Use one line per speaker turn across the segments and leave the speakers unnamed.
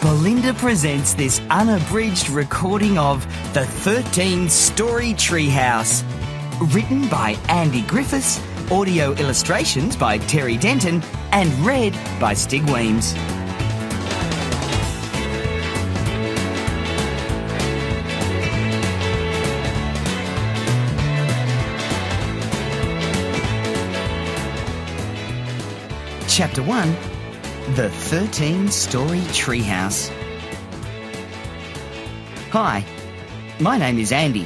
Belinda presents this unabridged recording of The 13-Story Treehouse. Written by Andy Griffiths, audio illustrations by Terry Denton, and read by Stig Weems. Chapter 1. The 13-Story Treehouse. Hi, my name is Andy.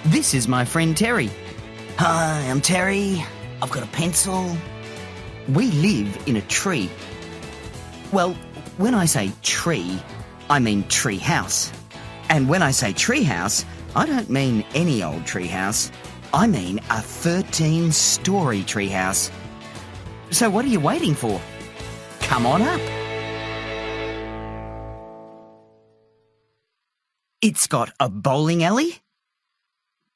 This is my friend Terry.
Hi, I'm Terry. I've got a pencil.
We live in a tree. Well, when I say tree, I mean tree house. And when I say tree house, I don't mean any old tree house. I mean a 13-story tree house. So what are you waiting for? Come on up. It's got a bowling alley.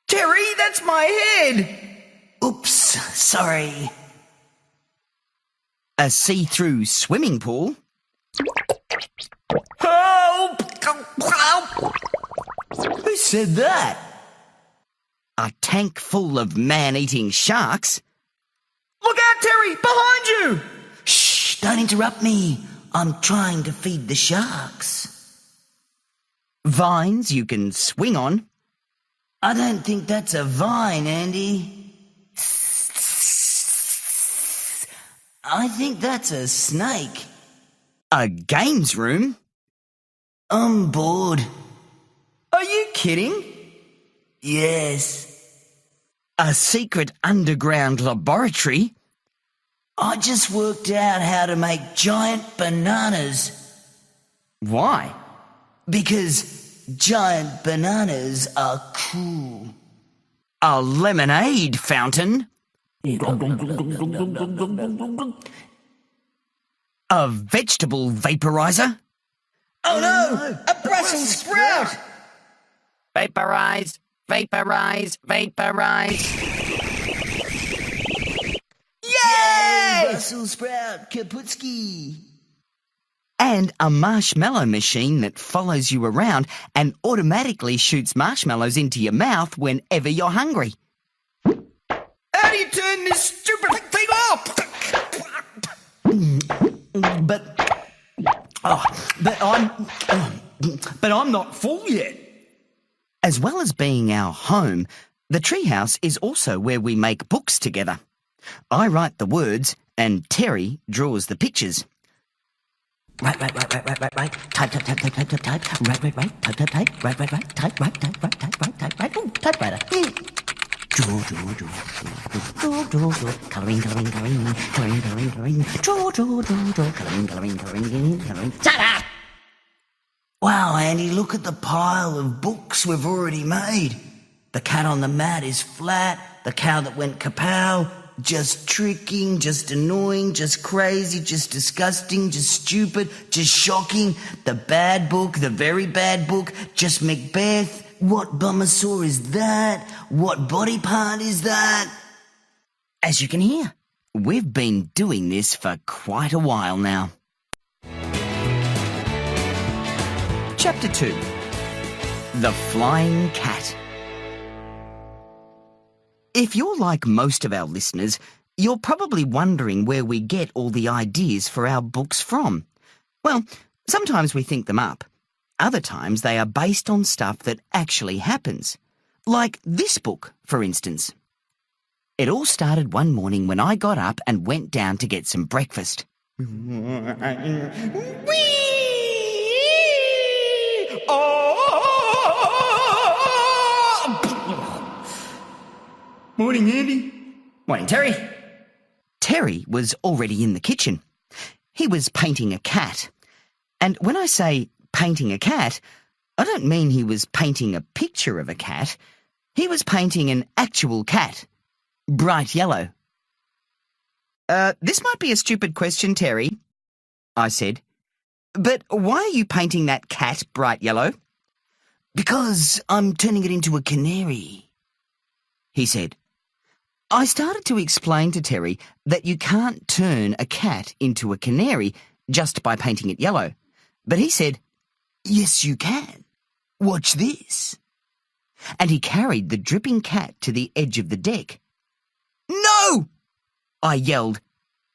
Terry, that's my head!
Oops, sorry.
A see-through swimming pool. Help!
Who said that?
A tank full of man-eating sharks.
Look out, Terry! Behind you!
Shh, don't interrupt me. I'm trying to feed the sharks.
Vines you can swing on.
I don't think that's a vine, Andy. I think that's a snake.
A games room.
I'm bored.
Are you kidding?
Yes.
A secret underground laboratory.
I just worked out how to make giant bananas.
Why?
Because giant bananas are cool.
A lemonade fountain. A vegetable vaporizer.
Oh no! A Brussels sprout!
Vaporize, vaporize, vaporize.
Yay! Brussels sprout, Kaputski.
And a marshmallow machine that follows you around and automatically shoots marshmallows into your mouth whenever you're hungry.
How do you turn this stupid thing off?
But I'm not full yet. As well as being our home, the treehouse is also where we make books together. I write the words and Terry draws the pictures.
Right. Type. Right. Type. Ooh, typewriter. Draw. Coloring. Draw. Shut up! Wow, Andy, look at the pile of books we've already made. The cat on the mat is flat. The cow that went kapow. Just tricking, just annoying, just crazy, just disgusting, just stupid, just shocking. The bad book, the very bad book, just Macbeth. What bummer saw is that? What body part is that?
As you can hear, we've been doing this for quite a while now. Chapter 2. The Flying Cat. If you're like most of our listeners, you're probably wondering where we get all the ideas for our books from. Well, sometimes we think them up. Other times they are based on stuff that actually happens. Like this book, for instance. It all started one morning when I got up and went down to get some breakfast.
Morning, Andy.
Morning, Terry. Terry was already in the kitchen. He was painting a cat. And when I say painting a cat, I don't mean he was painting a picture of a cat. He was painting an actual cat. Bright yellow. This might be a stupid question, Terry, I said. But why are you painting that cat bright yellow?
Because I'm turning it into a canary,
he said. I started to explain to Terry that you can't turn a cat into a canary just by painting it yellow. But he said,
"Yes, you can. Watch this."
and he carried the dripping cat to the edge of the deck.
"No!"
I yelled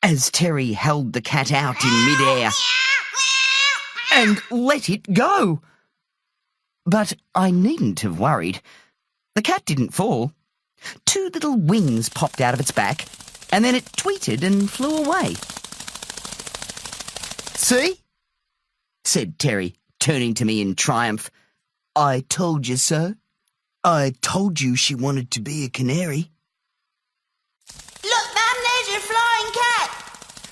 as Terry held the cat out in midair and let it go. But I needn't have worried. The cat didn't fall. 2 little wings popped out of its back, and then it tweeted and flew away.
"See?"
said Terry, turning to me in triumph.
"I told you so. I told you she wanted to be a canary."
Look, Mum, there's your flying cat.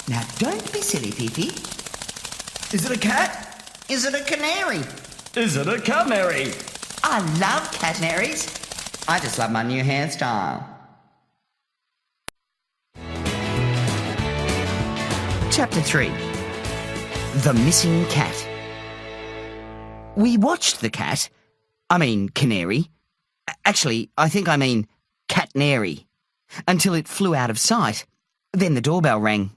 Now don't be silly, Fifi.
Is it a cat?
Is it a canary?
Is it a canary?
I love canaries. I just love my new hairstyle. Chapter 3. The Missing Cat. We watched the cat. I mean canary. Actually, I think I mean catnary. Until it flew out of sight. Then the doorbell rang.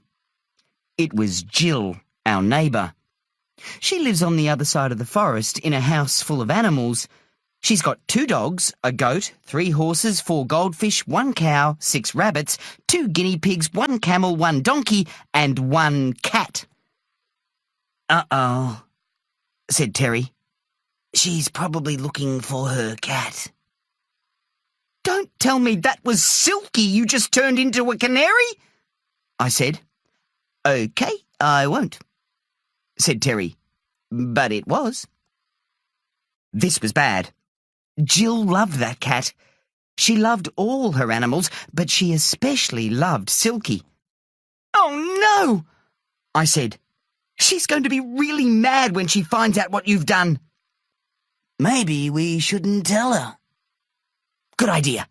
It was Jill, our neighbour. She lives on the other side of the forest in a house full of animals. She's got 2 dogs, a goat, 3 horses, 4 goldfish, 1 cow, 6 rabbits, 2 guinea pigs, 1 camel, 1 donkey, and 1 cat.
"Uh-oh,"
said Terry.
"She's probably looking for her cat."
Don't tell me that was Silky you just turned into a canary, I said. OK, I won't, said Terry. But it was. This was bad. Jill loved that cat. She loved all her animals, but she especially loved Silky. "Oh, no," I said. "She's going to be really mad when she finds out what you've done."
"Maybe we shouldn't tell her."
"Good idea,"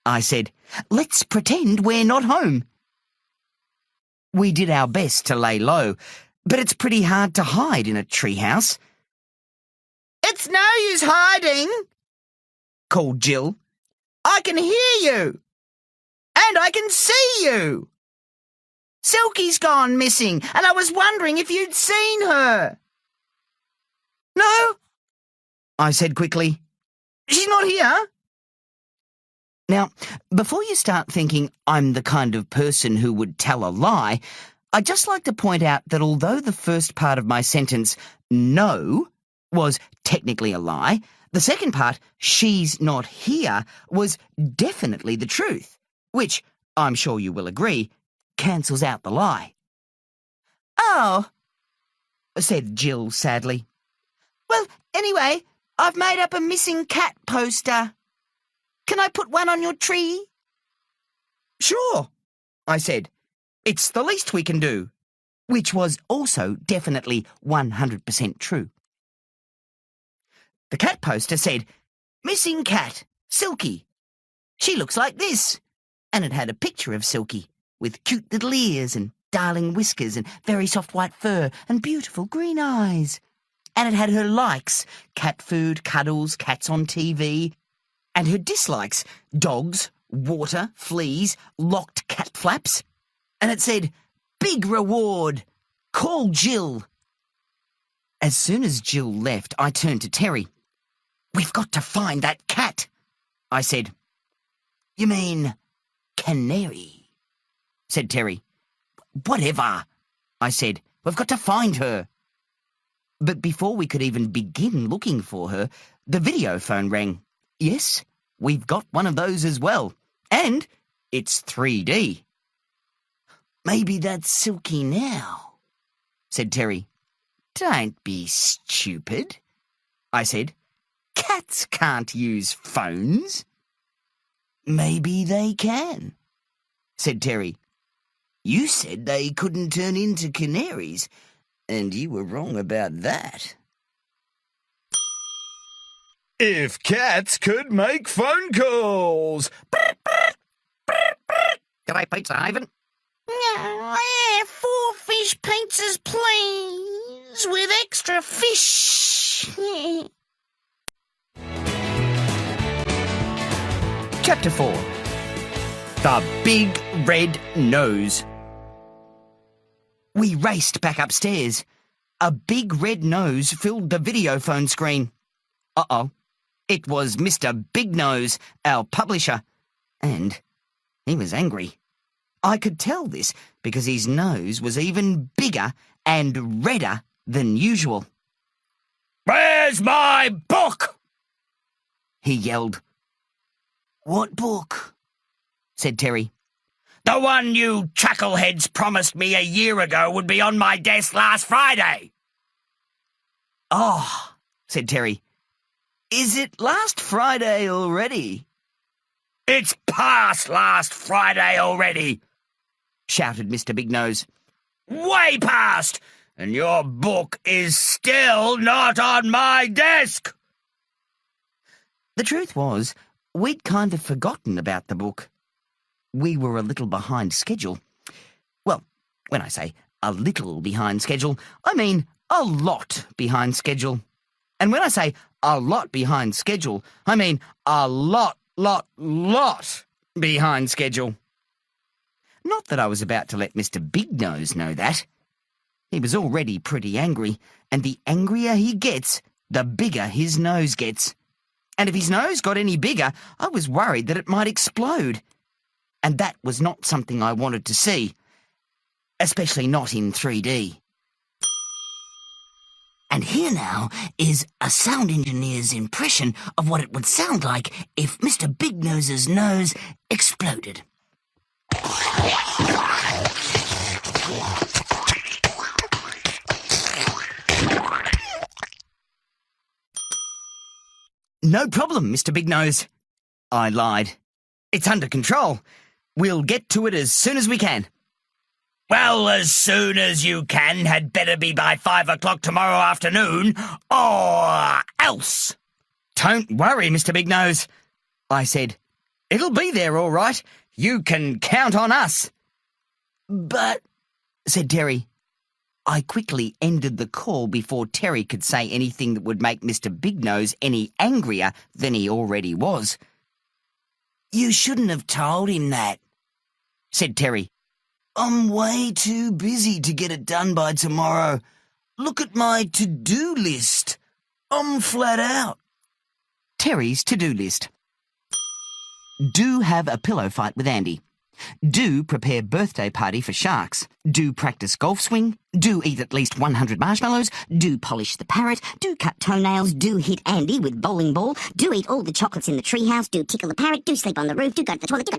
I said. "Let's pretend we're not home." We did our best to lay low, but it's pretty hard to hide in a treehouse. "It's no use hiding," called Jill. "I can hear you. And I can see you. Silky's gone missing, and I was wondering if you'd seen her." "No," I said quickly. "She's not here." Now, before you start thinking I'm the kind of person who would tell a lie, I'd just like to point out that although the first part of my sentence, no, was technically a lie, the second part, she's not here, was definitely the truth, which, I'm sure you will agree, cancels out the lie. "Oh," said Jill sadly. "Well, anyway, I've made up a missing cat poster. Can I put one on your tree?" "Sure," I said. "It's the least we can do," which was also definitely 100% true. The cat poster said, "Missing cat, Silky. She looks like this," and it had a picture of Silky with cute little ears and darling whiskers and very soft white fur and beautiful green eyes. And it had her likes, cat food, cuddles, cats on TV, and her dislikes, dogs, water, fleas, locked cat flaps. And it said, "Big reward. Call Jill." As soon as Jill left, I turned to Terry. "We've got to find that cat," I said.
"You mean canary?"
said Terry. "Whatever," I said. "We've got to find her." But before we could even begin looking for her, the video phone rang. Yes, we've got one of those as well. And it's 3D.
"Maybe that's Silky now,"
said Terry. "Don't be stupid," I said. "Cats can't use phones."
"Maybe they can,"
said Terry.
"You said they couldn't turn into canaries, and you were wrong about that."
If cats could make phone calls.
G'day, Pizza Haven.
Yeah, 4 fish pizzas, please, with extra fish.
Chapter 4. The Big Red Nose. We raced back upstairs. A big red nose filled the video phone screen. Uh-oh. It was Mr. Big Nose, our publisher. And he was angry. I could tell this because his nose was even bigger and redder than usual.
Where's my book?
He yelled.
What book?
Said Terry.
The one you chuckleheads promised me a year ago would be on my desk last Friday.
Oh, said Terry. Is it last Friday already?
It's past last Friday already,
shouted Mr. Big Nose.
Way past, and your book is still not on my desk.
The truth was, we'd kind of forgotten about the book. We were a little behind schedule. Well, when I say a little behind schedule, I mean a lot behind schedule. And when I say a lot behind schedule, I mean a lot behind schedule. Not that I was about to let Mr. Big Nose know that. He was already pretty angry, and the angrier he gets, the bigger his nose gets. And if his nose got any bigger, I was worried that it might explode. And that was not something I wanted to see, especially not in 3D.
And here now is a sound engineer's impression of what it would sound like if Mr. Big Nose's nose exploded.
No problem, Mr. Big Nose. I lied. It's under control. We'll get to it as soon as we can.
Well, as soon as you can had better be by 5 o'clock tomorrow afternoon, or else.
Don't worry, Mr. Big Nose, I said. It'll be there all right. You can count on us. But, said Terry. I quickly ended the call before Terry could say anything that would make Mr. Big Nose any angrier than he already was.
You shouldn't have told him that,
said Terry.
I'm way too busy to get it done by tomorrow. Look at my to-do list. I'm flat out.
Terry's to-do list. Do have a pillow fight with Andy. Do prepare birthday party for sharks. Do practice golf swing. Do eat at least 100 marshmallows.
Do polish the parrot. Do cut toenails. Do hit Andy with bowling ball. Do eat all the chocolates in the treehouse. Do tickle the parrot. Do sleep on the roof. Do go to the toilet.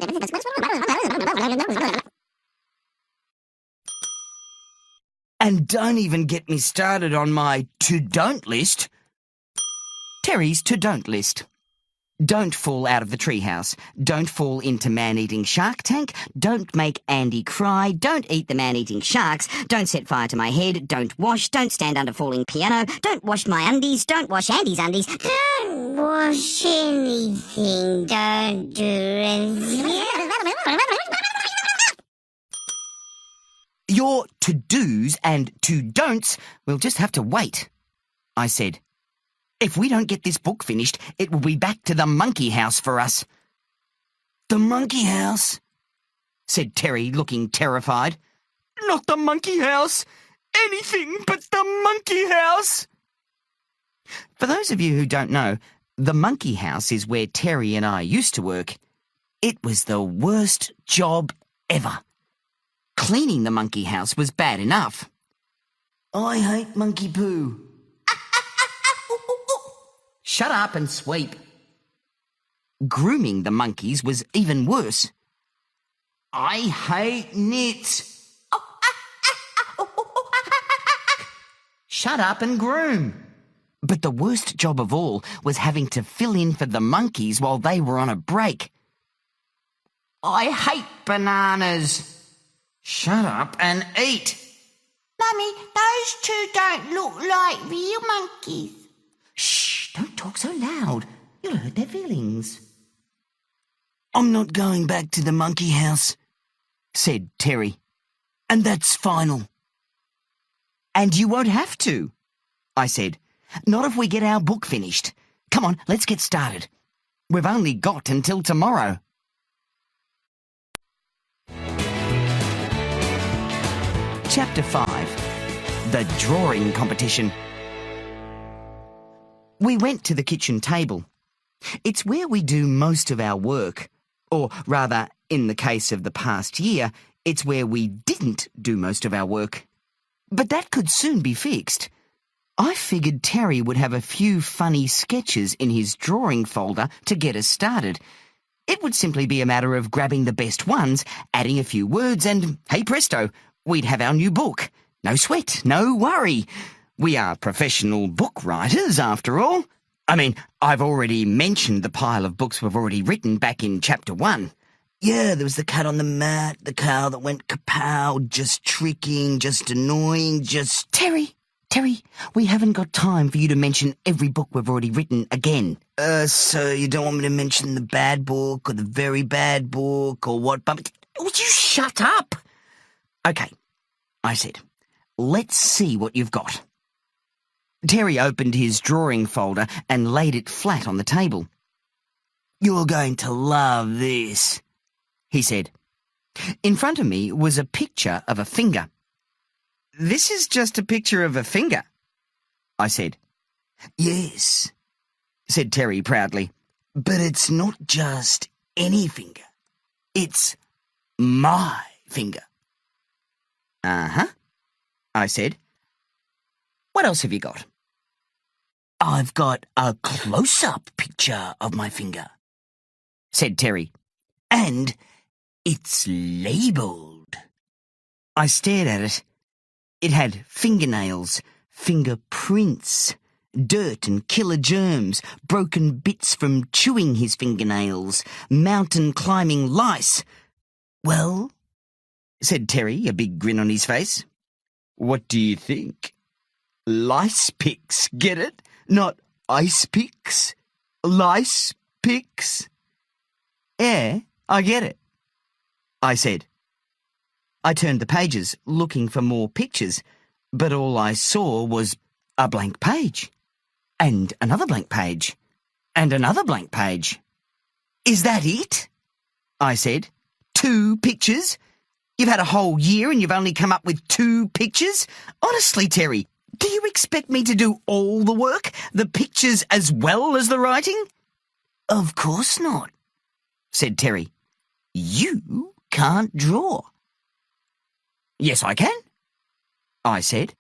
And don't even get me started on my to-don't list. Terry's to-don't list. Don't fall out of the treehouse. Don't fall into man-eating shark tank. Don't make Andy cry. Don't eat the man-eating sharks. Don't set fire to my head. Don't wash. Don't stand under falling piano. Don't wash my undies. Don't wash Andy's undies.
Don't wash anything. Don't do anything.
Your to-dos and to-don'ts will just have to wait, I said. If we don't get this book finished, it will be back to the monkey house for us.
The monkey house?
Said Terry, looking terrified. Not the monkey house! Anything but the monkey house! For those of you who don't know, the monkey house is where Terry and I used to work. It was the worst job ever. Cleaning the monkey house was bad enough.
I hate monkey poo.
Shut up and sweep. Grooming the monkeys was even worse.
I hate nits.
Shut up and groom. But the worst job of all was having to fill in for the monkeys while they were on a break. I hate bananas. Shut up and eat.
Mummy, those two don't look like real monkeys.
Shh, don't talk so loud. You'll hurt their feelings.
I'm not going back to the monkey house,
said Terry.
And that's final.
And you won't have to, I said. Not if we get our book finished. Come on, let's get started. We've only got until tomorrow. Chapter 5. The Drawing Competition. We went to the kitchen table. It's where we do most of our work. Or rather, in the case of the past year, it's where we didn't do most of our work. But that could soon be fixed. I figured Terry would have a few funny sketches in his drawing folder to get us started. It would simply be a matter of grabbing the best ones, adding a few words, and hey presto, we'd have our new book. No sweat, no worry. We are professional book writers, after all. I mean, I've already mentioned the pile of books we've already written back in Chapter 1.
Yeah, there was the cat on the mat, the cow that went kapow, just tricking, just annoying, just...
Terry, we haven't got time for you to mention every book we've already written again.
So you don't want me to mention the bad book or the very bad book or what? But
Would you shut up? Okay, I said, let's see what you've got. Terry opened his drawing folder and laid it flat on the table.
You're going to love this,
he said. In front of me was a picture of a finger. This is just a picture of a finger, I said.
Yes,
said Terry proudly.
But it's not just any finger. It's
my finger. Uh-huh, I said. What else have you got?
I've got a close-up picture of my finger,
said Terry.
And it's labelled.
I stared at it. It had fingernails, fingerprints, dirt and killer germs, broken bits from chewing his fingernails, mountain climbing lice.
Well,
said Terry, a big grin on his face. What do you think? Lice picks, get it? Not ice picks. Lice picks. Yeah, I get it, I said. I turned the pages, looking for more pictures, but all I saw was a blank page, and another blank page, and another blank page. Is that it? I said. 2 pictures? You've had a whole year and you've only come up with 2 pictures? Honestly, Terry, do you expect me to do all the work, the pictures as well as the writing?
Of course not,
said Terry.
You can't draw.
Yes, I can, I said.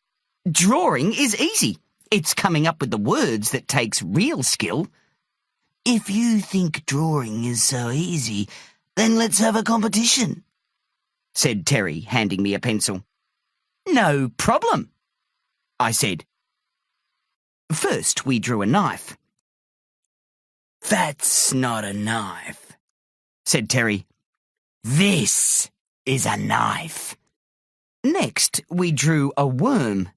Drawing is easy. It's coming up with the words that takes real skill.
If you think drawing is so easy, then let's have a competition,
said Terry, handing me a pencil. No problem, I said. First, we drew a knife.
That's not a knife,
said Terry.
This is a knife.
Next, we drew a worm.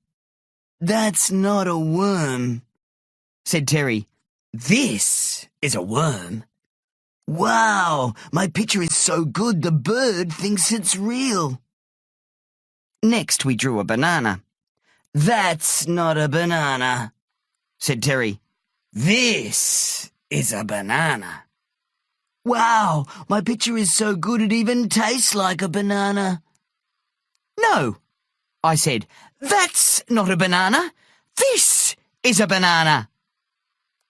That's not a worm,
said Terry. This is a worm.
Wow, my picture is so good the bird thinks it's real.
Next, we drew a banana.
That's not a banana,
said Terry.
This is a banana. Wow, my picture is so good it even tastes like a banana.
No, I said. That's not a banana. This is a banana.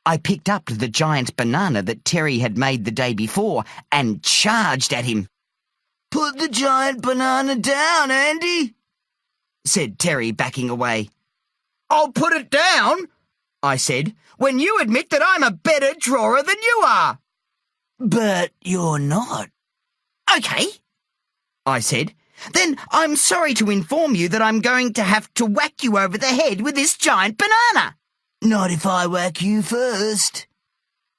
I picked up the giant banana that Terry had made the day before and charged at him.
Put the giant banana down, Andy, said Terry, backing away.
I'll put it down, I said, when you admit that I'm a better drawer than you are.
But you're not.
Okay, I said. Then I'm sorry to inform you that I'm going to have to whack you over the head with this giant banana.
Not if I whack you first,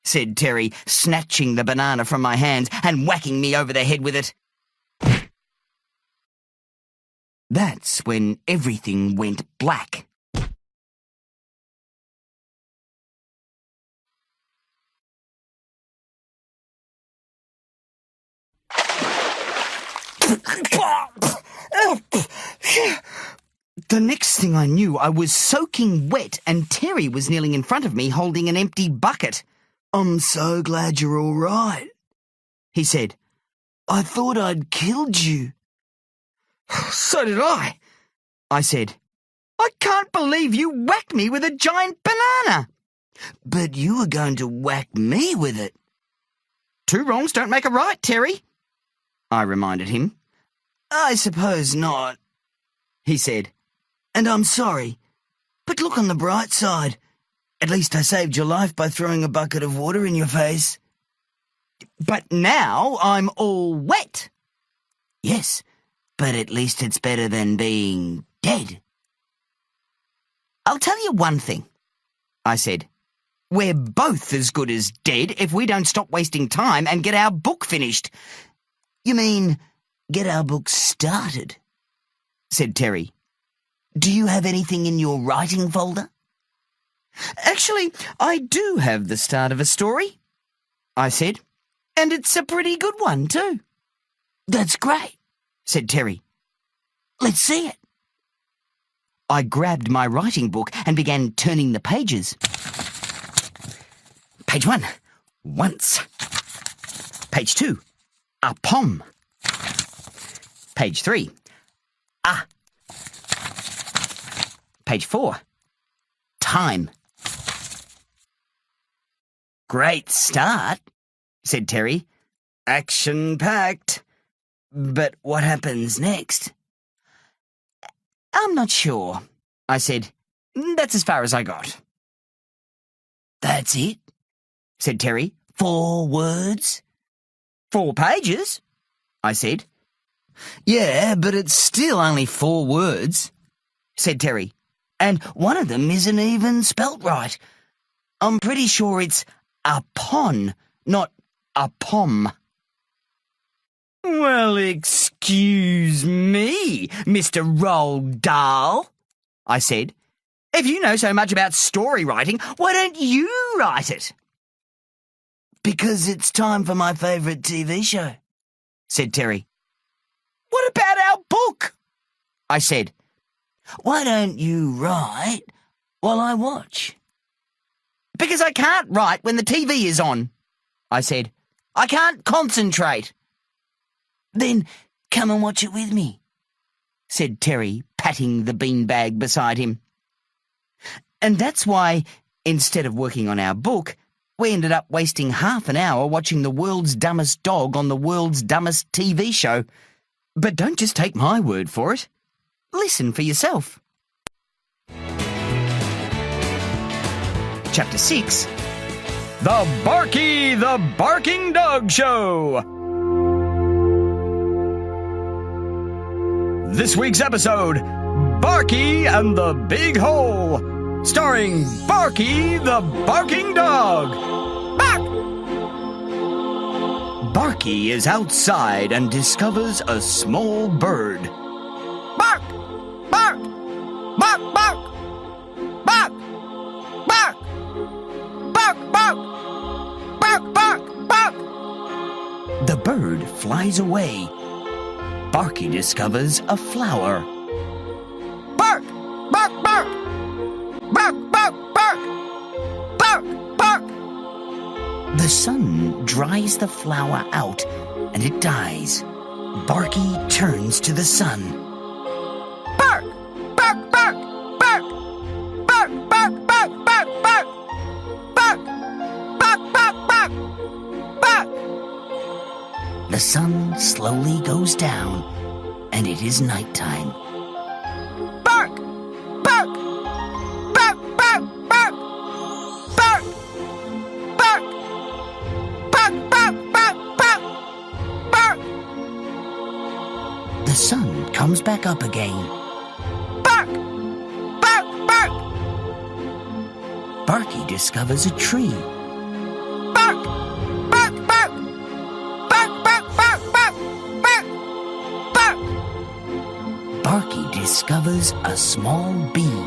said Terry, snatching the banana from my hands and whacking me over the head with it. That's when everything went black. The next thing I knew, I was soaking wet and Terry was kneeling in front of me holding an empty bucket.
I'm so glad you're all right,
he said.
I thought I'd killed you.
So did I, I said. I can't believe you whacked me with a giant banana.
But you were going to whack me with it.
2 wrongs don't make a right, Terry, I reminded him.
I suppose not, he said. And I'm sorry. But look on the bright side. At least I saved your life by throwing a bucket of water in your face.
But now I'm all wet.
Yes, but at least it's better than being dead.
I'll tell you one thing, I said. We're both as good as dead if we don't stop wasting time and get our book finished.
You mean get our book started? Said Terry. Do you have anything in your writing folder?
Actually, I do have the start of a story, I said. And it's a pretty good one, too.
That's great, said Terry. Let's see it.
I grabbed my writing book and began turning the pages. Page 1, once. Page 2, a pom. Page 3, ah. Page 4, time. Great start, said Terry. Action-packed.
But what happens next?
I'm not sure, I said. That's as far as I got.
That's it? Said Terry. 4 words?
4 pages, I said.
Yeah, but it's still only 4 words, said Terry. And one of them isn't even spelt right. I'm pretty sure it's a pon, not a pom.
Well, excuse me, Mr. Roald Dahl, I said. If you know so much about story writing, why don't you write it?
Because it's time for my favourite TV show, said Terry.
What about our book? I said.
Why don't you write while I watch?
Because I can't write when the TV is on, I said. I can't concentrate.
Then come and watch it with me, said Terry, patting the beanbag beside him.
And that's why, instead of working on our book, we ended up wasting half an hour watching the world's dumbest dog on the world's dumbest TV show. But don't just take my word for it. Listen for yourself. Chapter 6. The Barky the Barking Dog Show. This week's episode, Barky and the Big Hole, starring Barky the Barking Dog. Bark! Barky is outside and discovers a small bird. Bark! Bark! Bark! Bark! Bark! Bark! Bark! Bark! Bark! Bark! Bark! The bird flies away. Barky discovers a flower. Bark! Bark! Bark! Bark! Bark! Bark! Bark! Bark! The sun dries the flower out and it dies. Barky turns to the sun. Bark! Bark! Bark! Bark! Bark! Bark! Bark! Bark! Bark! Bark! Bark! Bark! Bark! Bark! The sun slowly goes down, and it is nighttime. Bark! Bark! Bark! Bark! Bark! Bark! Bark! Bark! Bark! Bark! Bark! Bark! The sun comes back up again. Bark! Bark! Bark! Barky discovers a tree. Bark! Bark! Bark! Bark! Bark! Bark! Bark! Bark! Bark! Barky discovers a small bee.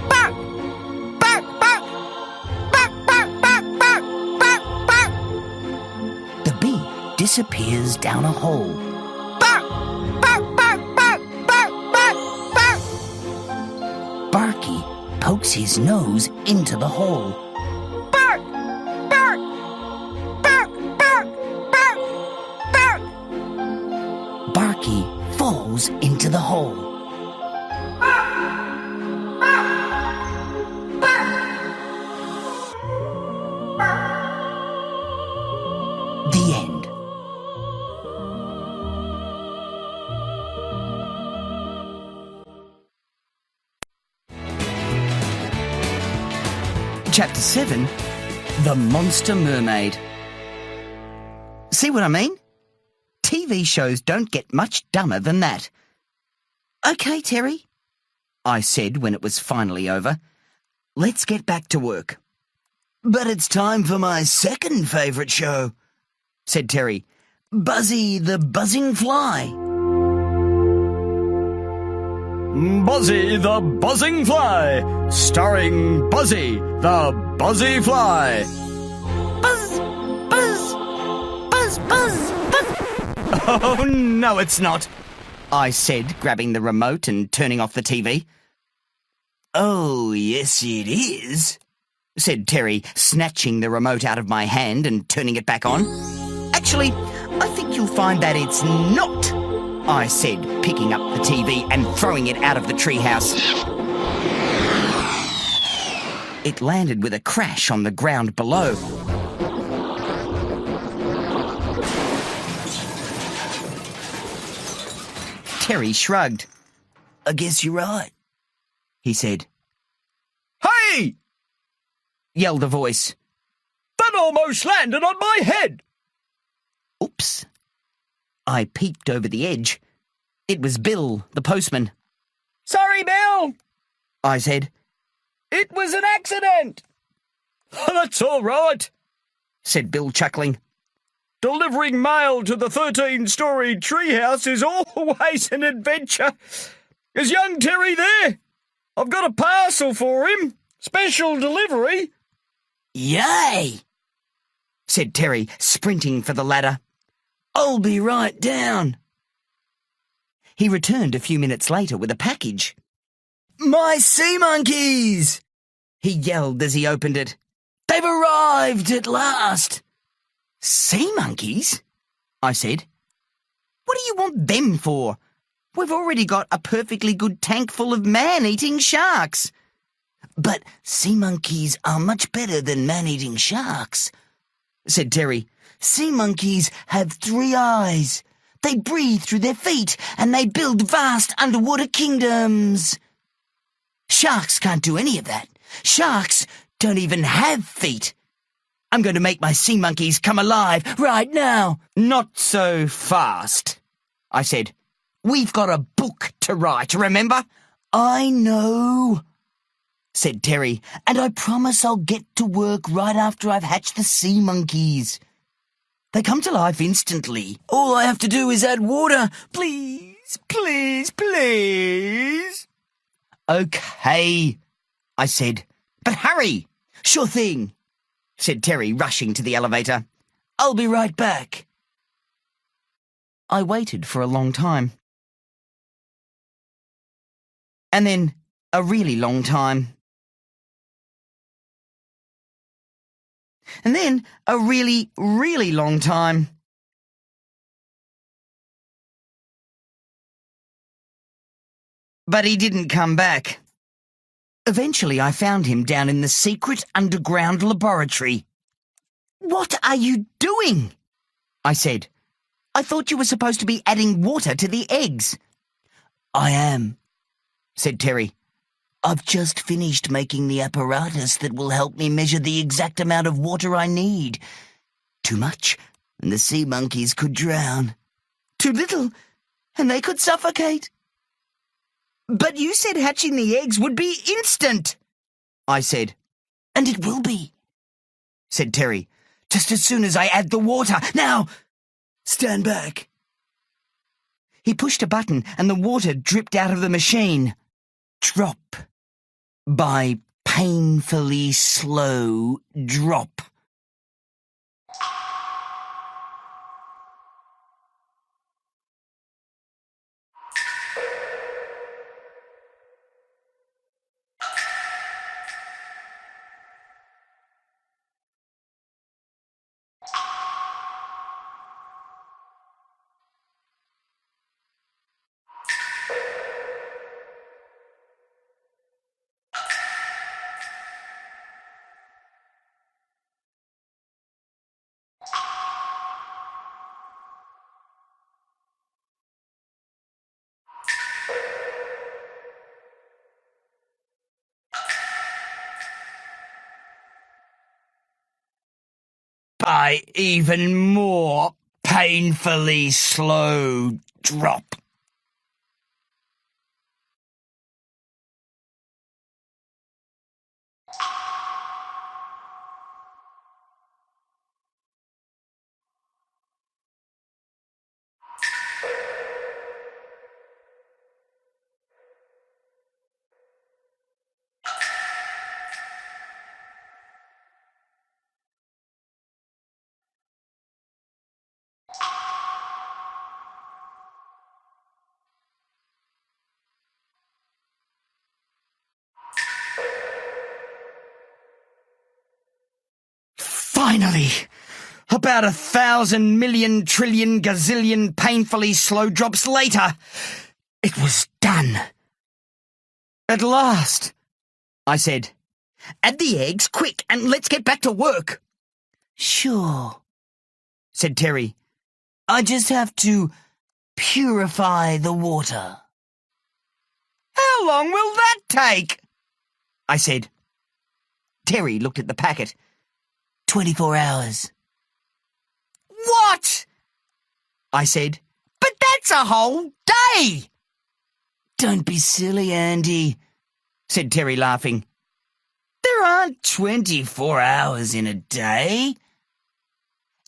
Bark! Bark! Bark! Bark! Bark! Bark! Bark! Bark! Bark! The bee disappears down a hole. Bark! Bark! Bark! Bark! Bark! Bark! Bark! Barky pokes his nose into the hole. Bark! Bark! Bark! Bark! Bark! Bark! Barky falls into the hole. Chapter 7, The Monster Mermaid. See what I mean? TV shows don't get much dumber than that. OK, Terry, I said when it was finally over. Let's get back to work.
But it's time for my second favourite show, said Terry. Buzzy the Buzzing Fly.
Buzzy the Buzzing Fly, starring Buzzy the Buzzy Fly.
Buzz, buzz, buzz, buzz, buzz.
Oh, no, it's not, I said, grabbing the remote and turning off the TV.
Oh, yes it is,
said Terry, snatching the remote out of my hand and turning it back on. Actually, I think you'll find that it's not, I said, picking up the TV and throwing it out of the treehouse. It landed with a crash on the ground below. Terry shrugged.
I guess you're right,
he said.
Hey!
Yelled a voice.
That almost landed on my head!
Oops. I peeked over the edge. It was Bill, the postman.
Sorry, Bill,
I said.
it was an accident. That's all right,
Said Bill, chuckling.
delivering mail to the 13-storey treehouse is always an adventure. Is young Terry there? I've got a parcel for him. Special delivery.
Yay!
Said Terry, sprinting for the ladder.
I'll be right down.
He returned a few minutes later with a package.
My sea monkeys!
He yelled as he opened it.
They've arrived at last.
Sea monkeys? I said. What do you want them for? We've already got a perfectly good tank full of man-eating sharks.
But sea monkeys are much better than man-eating sharks,
said Terry.
Sea monkeys have 3 eyes. They breathe through their feet and they build vast underwater kingdoms. Sharks can't do any of that. Sharks don't even have feet. I'm going to make my sea monkeys come alive right now.
Not so fast, I said. We've got a book to write, remember?
I know, said Terry, and I promise I'll get to work right after I've hatched the sea monkeys. They come to life instantly. All I have to do is add water. Please, please, please.
OK, I said. But hurry.
Sure thing,
said Terry, rushing to the elevator.
I'll be right back.
I waited for a long time. And then a really long time. And then a really, really long time. But he didn't come back. Eventually I found him down in the secret underground laboratory. What are you doing? I said. I thought you were supposed to be adding water to the eggs.
I am, said Terry. I've just finished making the apparatus that will help me measure the exact amount of water I need. Too much, and the sea monkeys could drown.
Too little, and they could suffocate. But you said hatching the eggs would be instant, I said.
And it will be,
said Terry, just as soon as I add the water. Now,
stand back.
He pushed a button and the water dripped out of the machine. Drop by painfully slow drop.
by even more painfully slow drop. Finally, about 1,000 million trillion gazillion painfully slow drops later, it was done. At last, I said. Add the eggs, quick, and let's get back to work.
Sure, said Terry. I just have to purify the water.
How long will that take? I said.
Terry looked at the packet.
24 hours.
What? I said. But that's a whole day.
Don't be silly, Andy,
said Terry, laughing.
There aren't 24 hours in a day.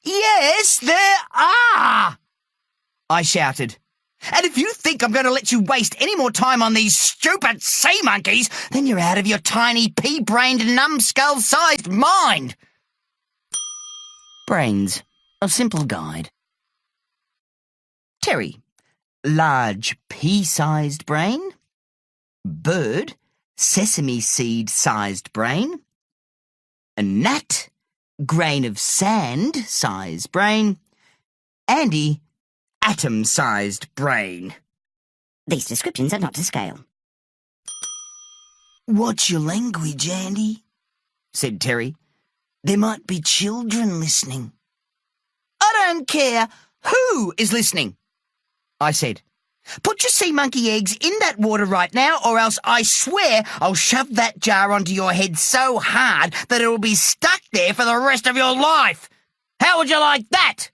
Yes, there are,
I shouted.
And if you think I'm going to let you waste any more time on these stupid sea monkeys, then you're out of your tiny pea-brained, numbskull-sized mind.
Brains, a simple guide. Terry, large pea-sized brain. Bird, sesame seed-sized brain. A gnat, grain of sand-sized brain. Andy, atom-sized brain.
These descriptions are not to scale.
Watch your language, Andy,
said Terry.
There might be children listening.
I don't care who is listening, I said. Put your sea monkey eggs in that water right now, or else I swear I'll shove that jar onto your head so hard that it will be stuck there for the rest of your life. How would you like that?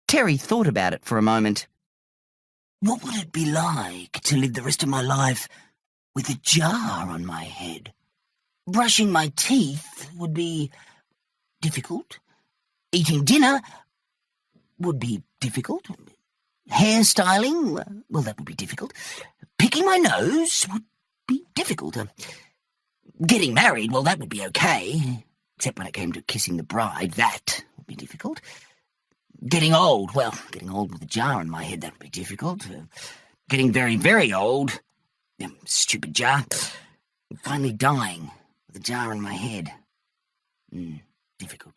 Terry thought about it for a moment.
What would it be like to live the rest of my life with a jar on my head? Brushing my teeth would be difficult. Eating dinner would be difficult. Hairstyling, well, that would be difficult. Picking my nose would be difficult. Getting married, well, that would be okay. Except when it came to kissing the bride, that would be difficult. Getting old, well, getting old with a jar on my head, that would be difficult. Getting very, very old, stupid jar. Finally dying with a jar on my head. Difficult.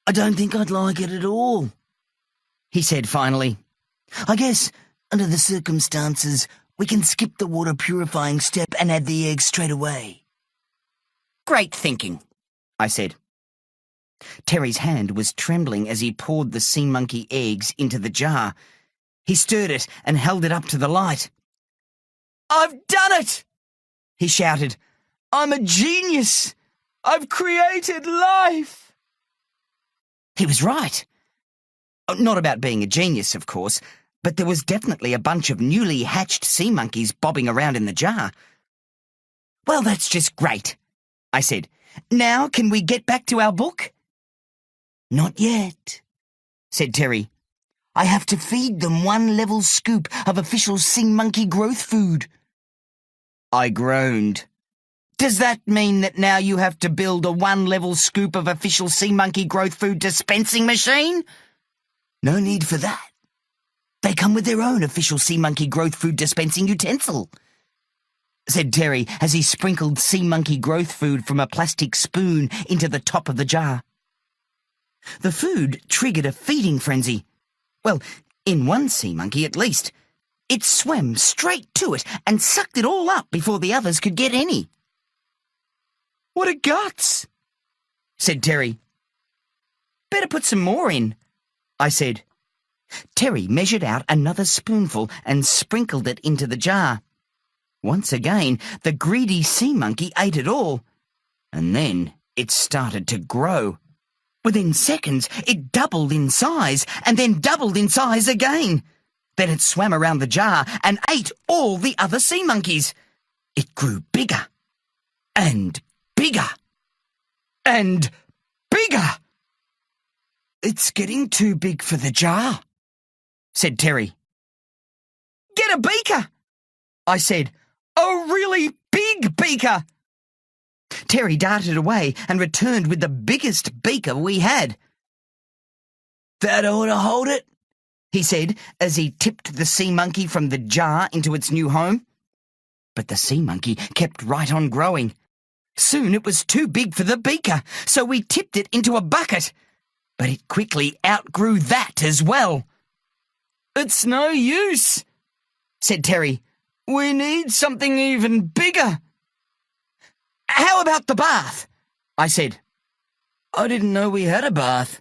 I don't think I'd like it at all, he said finally. I guess, under the circumstances, we can skip the water purifying step and add the eggs straight away.
Great thinking, I said. Terry's hand was trembling as he poured the sea monkey eggs into the jar. He stirred it and held it up to the light.
I've done it, he shouted. I'm a genius. I've created life.
He was right. Not about being a genius, of course, but there was definitely a bunch of newly hatched sea monkeys bobbing around in the jar. Well, that's just great, I said. Now can we get back to our book?
Not yet, said Terry. I have to feed them 1 level scoop of official sea monkey growth food.
I groaned. Does that mean that now you have to build a 1 level scoop of official sea monkey growth food dispensing machine?
No need for that. They come with their own official sea monkey growth food dispensing utensil,
said Terry as he sprinkled sea monkey growth food from a plastic spoon into the top of the jar. The food triggered a feeding frenzy. Well, in one sea monkey at least. It swam straight to it and sucked it all up before the others could get any.
What a guts,
said Terry. Better put some more in, I said. Terry measured out another spoonful and sprinkled it into the jar. Once again, the greedy sea monkey ate it all, and then
It started to grow. Within seconds, it doubled in size and then doubled in size again. Then it swam around the jar and ate all the other sea monkeys. It grew bigger and bigger and bigger. It's getting too big for the jar, said Terry. Get a beaker, I said. A really big beaker. Terry darted away and returned with the biggest beaker we had. That ought to hold it, he said as he tipped the sea monkey from the jar into its new home. But the sea monkey kept right on growing. Soon it was too big for the beaker, so we tipped it into a bucket. But it quickly outgrew that as well. It's no use, said Terry. We need something even bigger. How about the bath? I said. I didn't know we had a bath,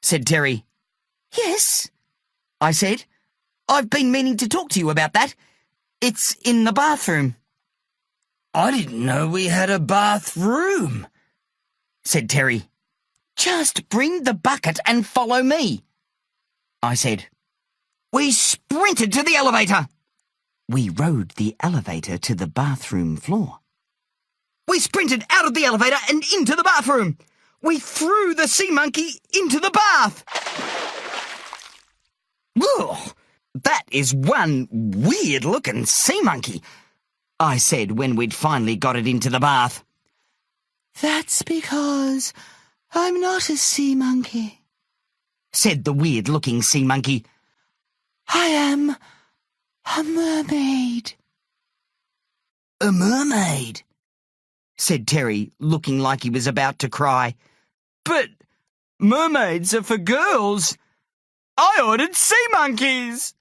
said Terry. Yes, I said. I've been meaning to talk to you about that. It's in the bathroom. I didn't know we had a bathroom, said Terry. Just bring the bucket and follow me, I said. We sprinted to the elevator. We rode the elevator to the bathroom floor. We sprinted out of the elevator and into the bathroom. We threw the sea monkey into the bath. Ugh, that is one weird-looking sea monkey, I said when we'd finally got it into the bath. That's because I'm not a sea monkey, said the weird-looking sea monkey. I am a mermaid. A mermaid? Said Terry, looking like he was about to cry. But mermaids are for girls. I ordered sea monkeys.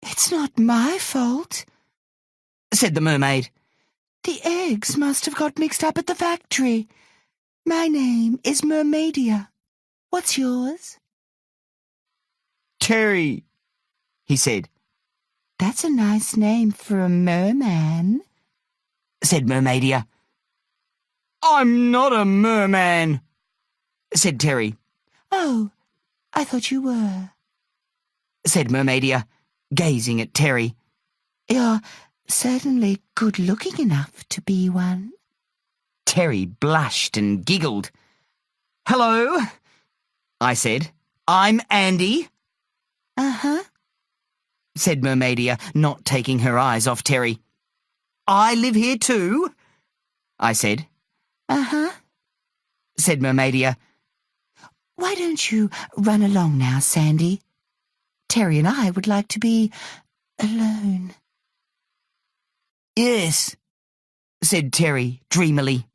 It's not my fault, said the mermaid. The eggs must have got mixed up at the factory. My name is Mermaidia. What's yours? Terry, he said. That's a nice name for a merman, said Mermaidia. I'm not a merman, said Terry. Oh, I thought you were, said Mermaidia, gazing at Terry. You're certainly good-looking enough to be one. Terry blushed and giggled. Hello, I said. I'm Andy. Uh-huh, said Mermaidia, not taking her eyes off Terry. I live here too, I said. Uh-huh, said Mermaidia. Why don't you run along now, Sandy? Terry and I would like to be alone. Yes, said Terry dreamily.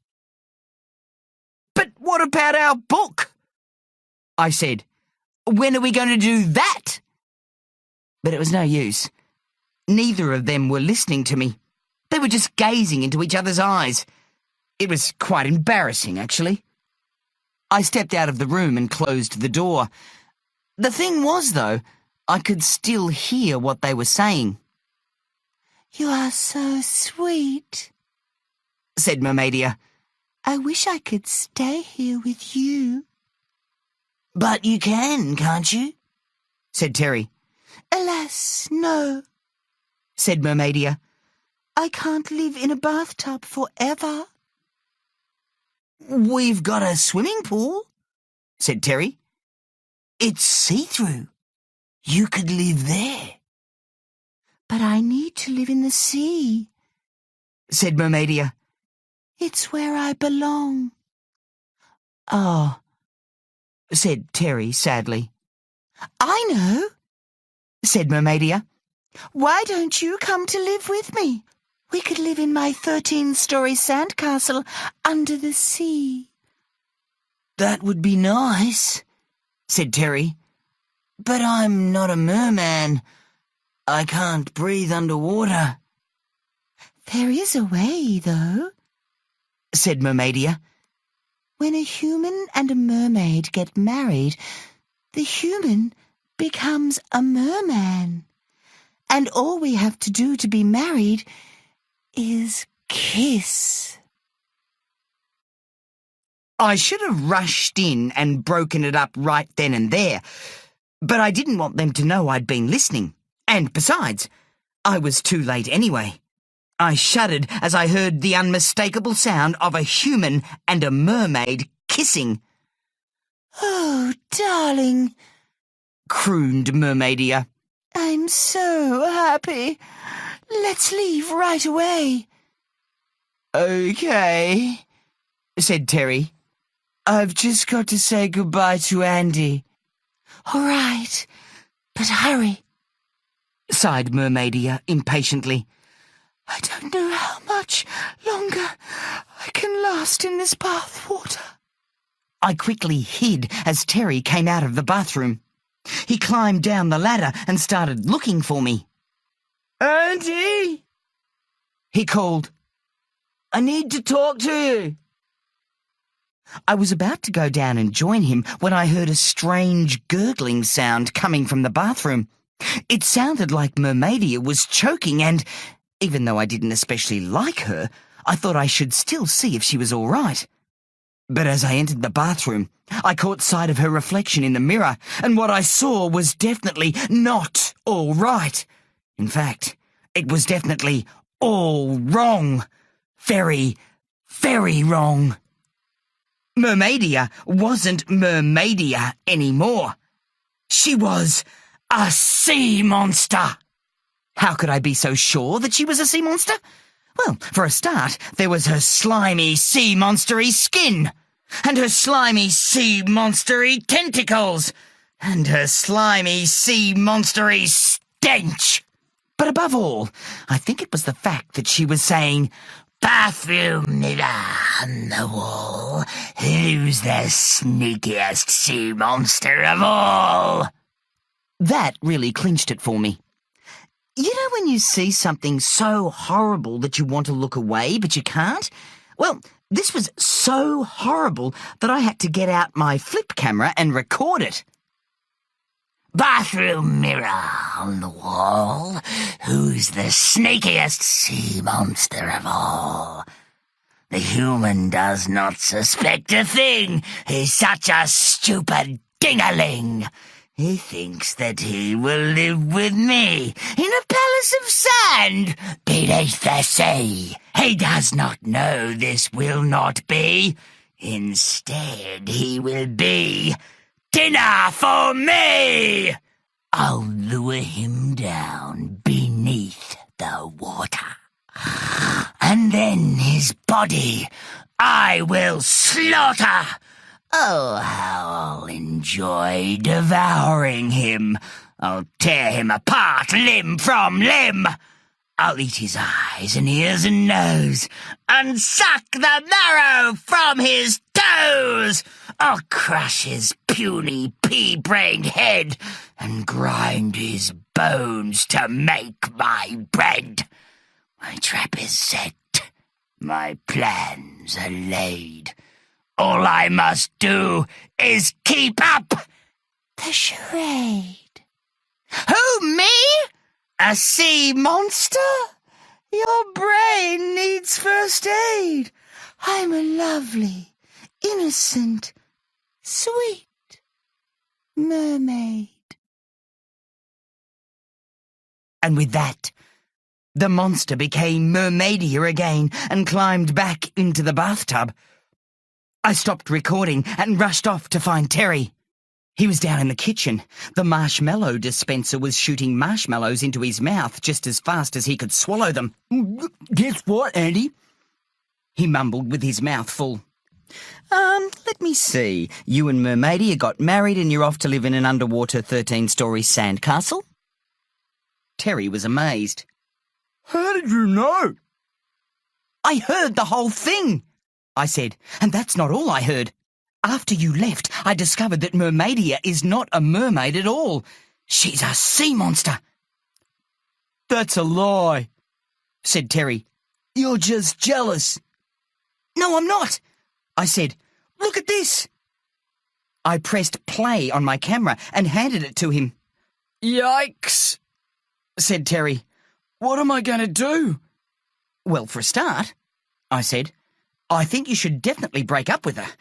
But what about our book? I said. When are we going to do that? But it was no use. Neither of them were listening to me. They were just gazing into each other's eyes. It was quite embarrassing, actually. I stepped out of the room and closed the door. The thing was, though, I could still hear what they were saying. You are so sweet, said Mermaidia. I wish I could stay here with you. But you can, can't you? Said Terry. Alas, no, said Mermaidia. I can't live in a bathtub forever. We've got a swimming pool, said Terry. It's see-through. You could live there. But I need to live in the sea, said Mermaidia. It's where I belong. Oh, said Terry sadly. I know, said Mermaidia. Why don't you come to live with me? We could live in my 13-story sandcastle under the sea. That would be nice, said Terry. But I'm not a merman. I can't breathe underwater. There is a way, though, said Mermaidia. When a human and a mermaid get married, the human becomes a merman. And all we have to do to be married is kiss. I should have rushed in and broken it up right then and there, but I didn't want them to know I'd been listening. And besides, I was too late anyway. I shuddered as I heard the unmistakable sound of a human and a mermaid kissing.
"Oh, darling,"
crooned Mermaidia.
"I'm so happy. Let's leave right away."
"Okay," said Terry. "I've just got to say goodbye to Andy."
"All right, but hurry,"
sighed Mermaidia impatiently.
"I don't know how much longer I can last in this bath water."
I quickly hid as Terry came out of the bathroom. He climbed down the ladder and started looking for me. "Andy!" he called. "I need to talk to you." I was about to go down and join him when I heard a strange gurgling sound coming from the bathroom. It sounded like Mermaidia was choking and, even though I didn't especially like her, I thought I should still see if she was all right. But as I entered the bathroom, I caught sight of her reflection in the mirror, and what I saw was definitely not all right. In fact, it was definitely all wrong. Very, very wrong. Mermaidia wasn't Mermaidia anymore. She was a sea monster. How could I be so sure that she was a sea monster? Well, for a start, there was her slimy sea monstery skin, and her slimy sea monstery tentacles, and her slimy sea monstery stench. But above all, I think it was the fact that she was saying, "Bathroom mirror on the wall, who's the sneakiest sea monster of all?" That really clinched it for me. You know when you see something so horrible that you want to look away, but you can't? Well, this was so horrible that I had to get out my flip camera and record it. "Bathroom mirror on the wall, who's the sneakiest sea monster of all? The human does not suspect a thing. He's such a stupid ding-a-ling. He thinks that he will live with me in a palace of sand beneath the sea. He does not know this will not be. Instead, he will be dinner for me. I'll lure him down beneath the water. And then his body I will slaughter. Oh, how I'll enjoy devouring him. I'll tear him apart limb from limb. I'll eat his eyes and ears and nose, and suck the marrow from his toes. I'll crush his puny pea-brained head and grind his bones to make my bread. My trap is set. My plans are laid. All I must do is keep up the charade." "Who, me? A sea monster? Your brain needs first aid. I'm a lovely, innocent, sweet mermaid." And with that, the monster became Mermaidia again and climbed back into the bathtub. I stopped recording and rushed off to find Terry. He was down in the kitchen. The marshmallow dispenser was shooting marshmallows into his mouth just as fast as he could swallow them. "Guess what, Andy?" he mumbled with his mouth full. Let me see. You and Mermaidia got married and you're off to live in an underwater 13-story sandcastle?" Terry was amazed. "How did you know?" "I heard the whole thing," I said, "and that's not all I heard. After you left, I discovered that Mermaidia is not a mermaid at all. She's a sea monster." "That's a lie," said Terry. "You're just jealous." "No, I'm not," I said. "Look at this." I pressed play on my camera and handed it to him. "Yikes," said Terry. "What am I going to do?" "Well, for a start," I said, "I think you should definitely break up with her.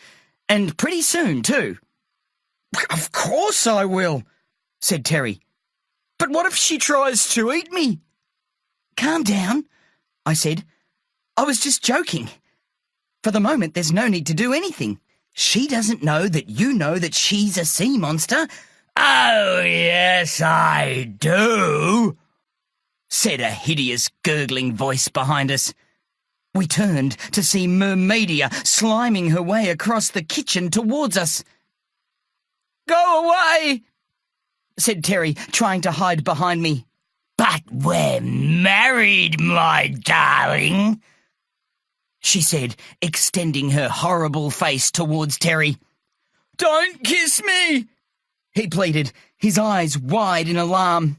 And pretty soon, too.
Of course I will, said Terry. But what if she tries to eat me?
Calm down, I said. I was just joking. For the moment, there's no need to do anything. She doesn't know that you know that she's a sea monster.
Oh, yes, I do,
said a hideous gurgling voice behind us. We turned to see Mermaidia sliming her way across the kitchen towards us.
Go away,
said Terry, trying to hide behind me.
But we're married, my darling,
she said, extending her horrible face towards Terry.
Don't kiss me,
he pleaded, his eyes wide in alarm.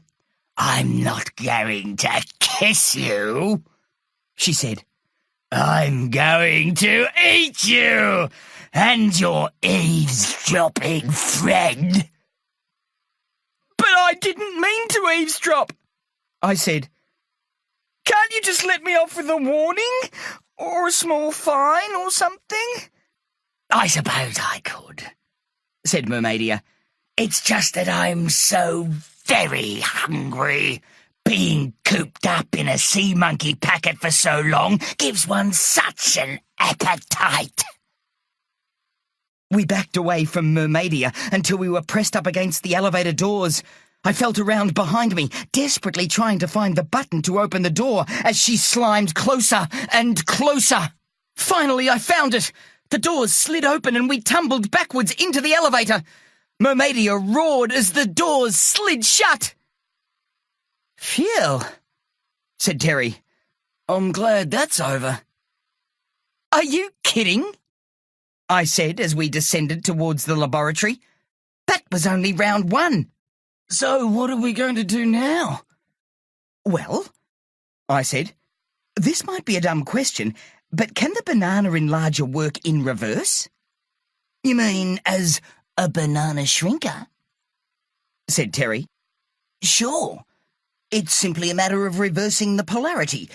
I'm not going to kiss you,
she said.
I'm going to eat you and your eavesdropping friend.
But I didn't mean to eavesdrop,
I said.
Can't you just let me off with a warning? Or a small fine or something?
I suppose I could,
said Mermaidia.
It's just that I'm so very hungry. Being cooped up in a sea monkey packet for so long gives one such an appetite.
We backed away from Mermaidia until we were pressed up against the elevator doors. I felt around behind me, desperately trying to find the button to open the door as she slimed closer and closer. Finally, I found it. The doors slid open and we tumbled backwards into the elevator. Mermaidia roared as the doors slid shut. Phew, said Terry. I'm glad that's over. Are you kidding? I said as we descended towards the laboratory. That was only round one. So what are we going to do now? Well, I said, this might be a dumb question, but can the banana enlarger work in reverse?
You mean as a banana shrinker?
Said Terry.
Sure. It's simply a matter of reversing the polarity.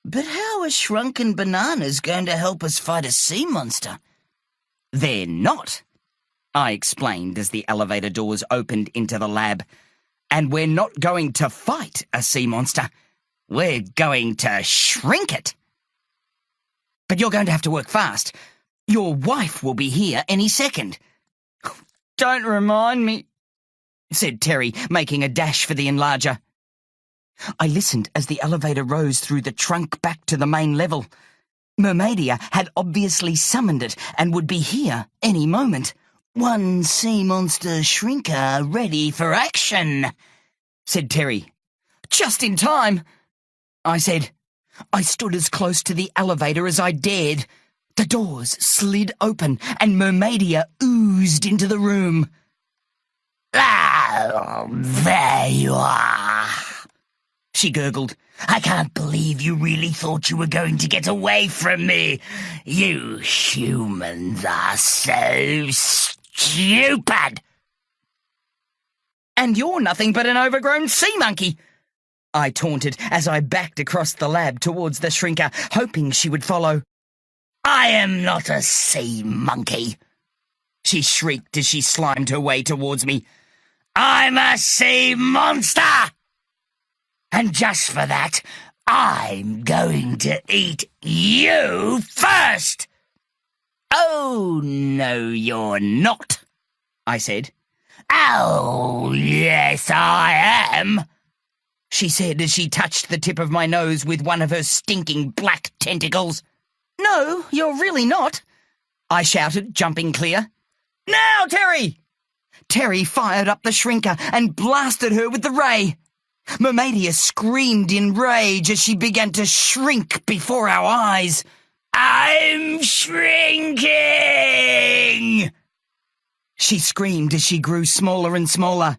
But how are shrunken bananas going to help us fight a sea monster?
They're not, I explained as the elevator doors opened into the lab. And we're not going to fight a sea monster. We're going to shrink it. But you're going to have to work fast. Your wife will be here any second.
Don't remind me,
said Terry, making a dash for the enlarger. I listened as the elevator rose through the trunk back to the main level. Mermaidia had obviously summoned it and would be here any moment.
One sea monster shrinker ready for action,
said Terry. Just in time, I said. I stood as close to the elevator as I dared. The doors slid open and Mermaidia oozed into the room.
Oh, there you are,
she gurgled.
I can't believe you really thought you were going to get away from me. You humans are so stupid.
And you're nothing but an overgrown sea monkey, I taunted as I backed across the lab towards the shrinker, hoping she would follow.
I am not a sea monkey,
she shrieked as she slimed her way towards me.
I'm a sea monster! And just for that, I'm going to eat you first!
Oh, no, you're not, I said.
Oh, yes, I am,
she said as she touched the tip of my nose with one of her stinking black tentacles. No, you're really not, I shouted, jumping clear. Now, Terry! Terry fired up the shrinker and blasted her with the ray. Mermaidia screamed in rage as she began to shrink before our eyes.
I'm shrinking!
She screamed as she grew smaller and smaller.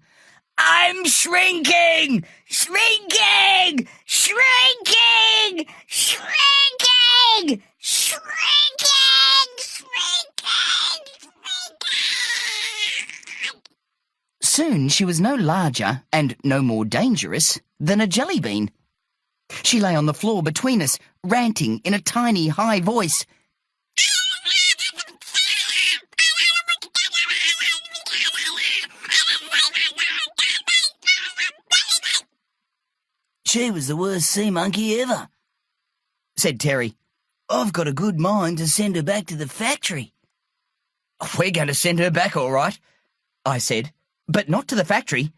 I'm shrinking! Shrinking! Shrinking! Shrinking! Shrinking! Shrinking!
Soon she was no larger and no more dangerous than a jelly bean. She lay on the floor between us, ranting in a tiny, high voice.
She was the worst sea monkey ever,
said Terry.
I've got a good mind to send her back to the factory.
We're going to send her back, all right, I said, but not to the factory.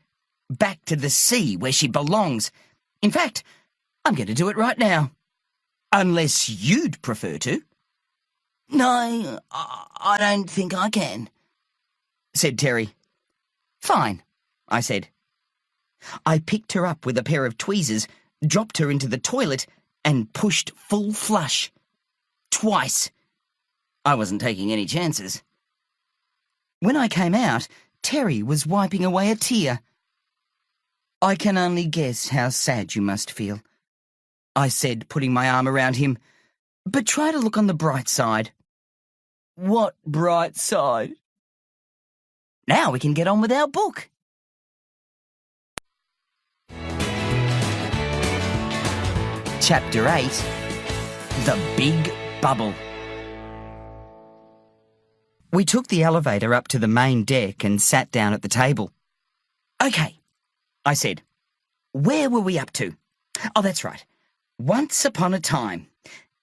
Back to the sea where she belongs. In fact, I'm going to do it right now. Unless you'd prefer to.
No, I don't think I can,
said Terry. Fine, I said. I picked her up with a pair of tweezers, dropped her into the toilet, and pushed full flush. Twice. I wasn't taking any chances. When I came out, Terry was wiping away a tear. I can only guess how sad you must feel, I said, putting my arm around him. But try to look on the bright side.
What bright side?
Now we can get on with our book. Chapter 8, The Big Bubble. We took the elevator up to the main deck and sat down at the table. Okay, I said. Where were we up to? Oh, that's right. Once upon a time.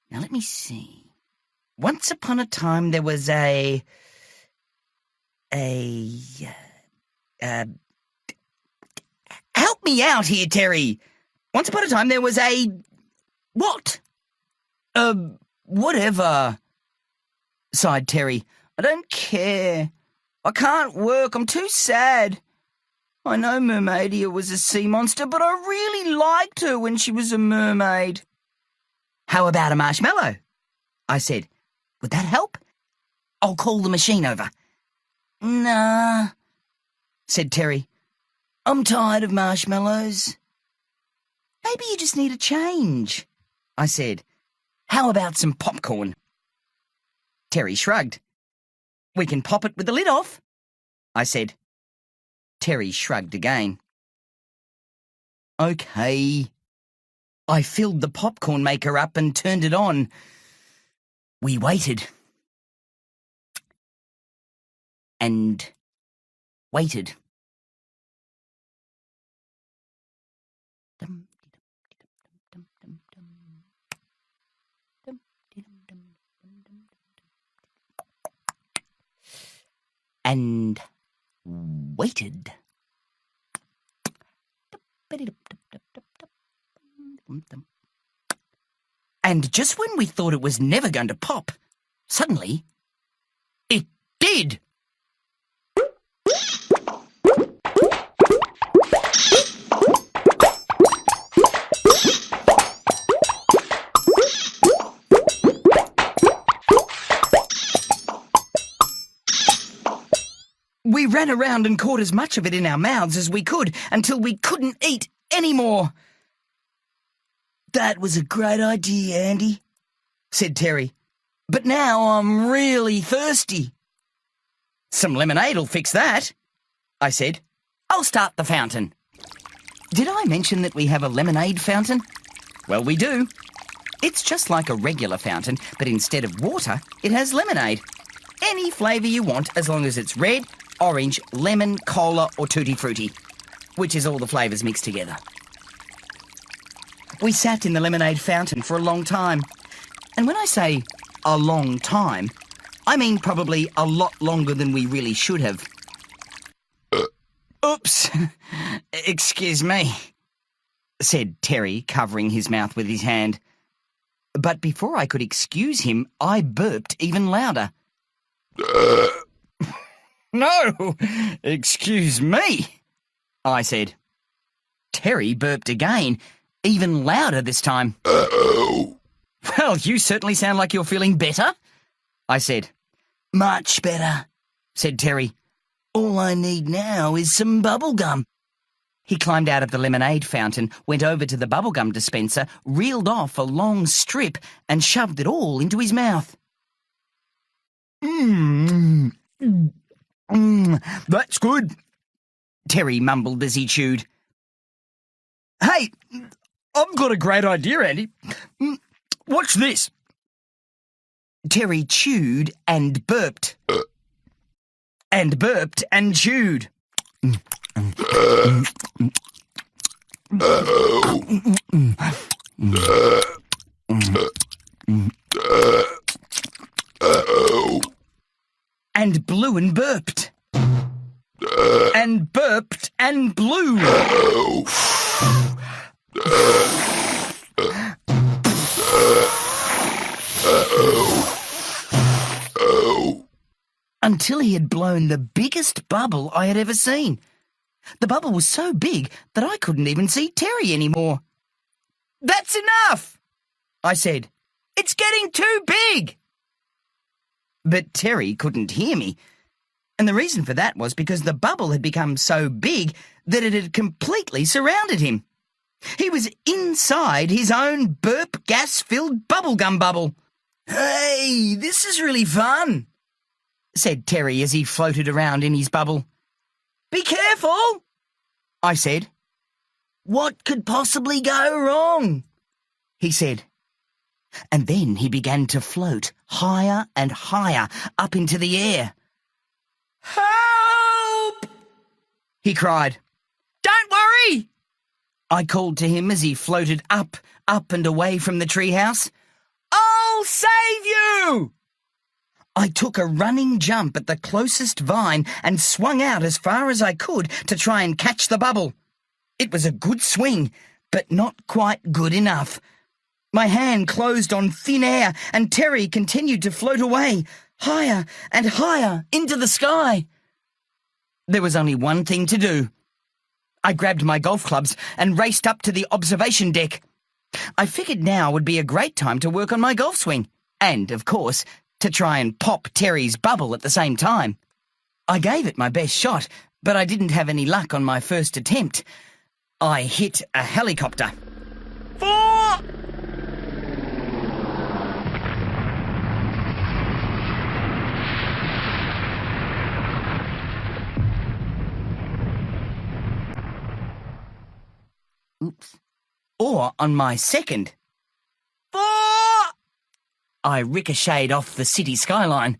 Now let me see. Once upon a time there was help me out here, Terry. Once upon a time there was what?
Whatever,
sighed Terry.
I don't care. I can't work. I'm too sad. I know Mermaidia was a sea monster, but I really liked her when she was a mermaid.
How about a marshmallow? I said. Would that help? I'll call the machine over.
Nah,
said Terry.
I'm tired of marshmallows.
Maybe you just need a change, I said. How about some popcorn? Terry shrugged. We can pop it with the lid off, I said. Terry shrugged again. Okay. I filled the popcorn maker up and turned it on. We waited. And waited. And waited. And just when we thought it was never going to pop, suddenly, it did. We ran around and caught as much of it in our mouths as we could until we couldn't eat any more.
That was a great idea, Andy,
said Terry. But now I'm really thirsty. Some lemonade'll fix that, I said. I'll start the fountain. Did I mention that we have a lemonade fountain? Well, we do. It's just like a regular fountain, but instead of water, it has lemonade. Any flavour you want, as long as it's red, orange, lemon, cola or tutti frutti, which is all the flavours mixed together. We sat in the lemonade fountain for a long time. And when I say a long time, I mean probably a lot longer than we really should have. Oops. Excuse me, said Terry, covering his mouth with his hand. But before I could excuse him, I burped even louder. No, excuse me, I said. Terry burped again, even louder this time.
Uh-oh.
Well, you certainly sound like you're feeling better, I said.
Much better,
said Terry.
All I need now is some bubble gum.
He climbed out of the lemonade fountain, went over to the bubblegum dispenser, reeled off a long strip and shoved it all into his mouth. That's good, Terry mumbled as he chewed. Hey, I've got a great idea, Andy. Watch this. Terry chewed and burped. And burped and chewed. And blew and burped. And burped and blew. Until he had blown the biggest bubble I had ever seen. The bubble was so big that I couldn't even see Terry anymore. "That's enough," I said. "It's getting too big." But Terry couldn't hear me, and the reason for that was because the bubble had become so big that it had completely surrounded him. He was inside his own burp gas-filled bubblegum bubble. "Hey, this is really fun," said Terry as he floated around in his bubble. "Be careful," I said. "What could possibly go wrong?" he said. And then he began to float higher and higher up into the air. "Help!" he cried. "Don't worry," I called to him as he floated up and away from the treehouse. "I'll save you!" I took a running jump at the closest vine and swung out as far as I could to try and catch the bubble. It was a good swing, but not quite good enough. My hand closed on thin air, and Terry continued to float away, higher and higher into the sky. There was only one thing to do. I grabbed my golf clubs and raced up to the observation deck. I figured now would be a great time to work on my golf swing, and, of course, to try and pop Terry's bubble at the same time. I gave it my best shot, but I didn't have any luck on my first attempt. I hit a helicopter. "Four!" Oops. Or on my second. "Four!" I ricocheted off the city skyline.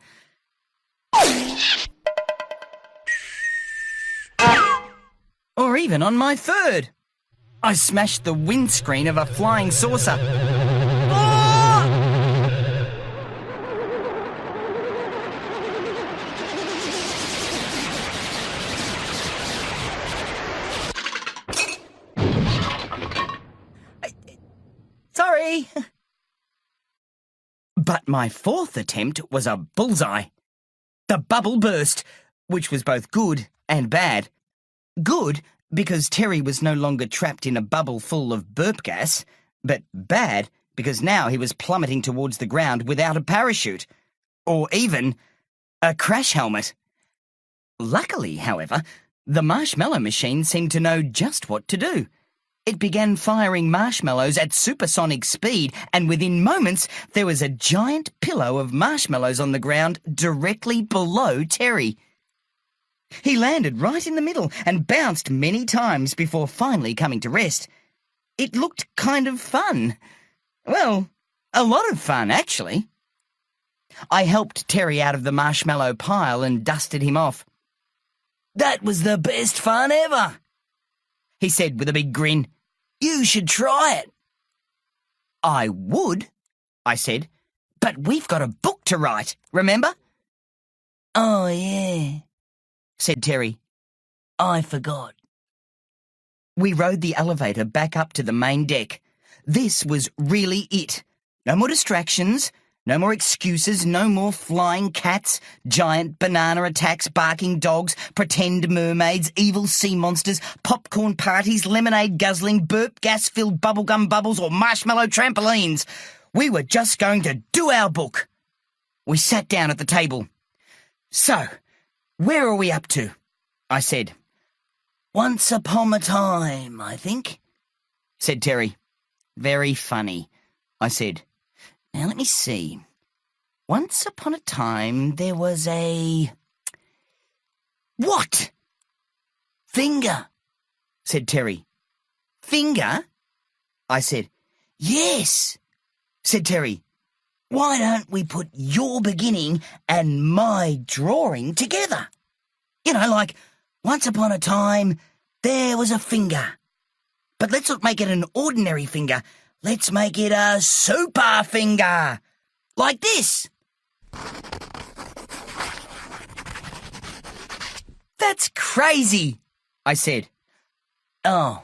Or even on my third. I smashed the windscreen of a flying saucer. Sorry. But my fourth attempt was a bullseye. The bubble burst, which was both good and bad. Good because Terry was no longer trapped in a bubble full of burp gas, but bad because now he was plummeting towards the ground without a parachute, or even a crash helmet. Luckily, however, the marshmallow machine seemed to know just what to do. It began firing marshmallows at supersonic speed, and within moments there was a giant pillow of marshmallows on the ground directly below Terry. He landed right in the middle and bounced many times before finally coming to rest. It looked kind of fun. Well, a lot of fun, actually. I helped Terry out of the marshmallow pile and dusted him off. "That was the best fun ever," he said with a big grin. "You should try it." "I would," I said, "but we've got a book to write, remember?" "Oh, yeah," said Terry. "I forgot." We rode the elevator back up to the main deck. This was really it. No more distractions, no more excuses, no more flying cats, giant banana attacks, barking dogs, pretend mermaids, evil sea monsters, popcorn parties, lemonade guzzling, burp gas-filled bubblegum bubbles, or marshmallow trampolines. We were just going to do our book. We sat down at the table. "So, where are we up to?" I said. "Once upon a time, I think," said Terry. "Very funny," I said. "Now let me see. Once upon a time there was a..." "What?" "Finger," said Terry. "Finger?" I said. "Yes," said Terry. "Why don't we put your beginning and my drawing together? You know, like, once upon a time, there was a finger. But let's not make it an ordinary finger. Let's make it a super finger. Like this. That's crazy, I said. Oh,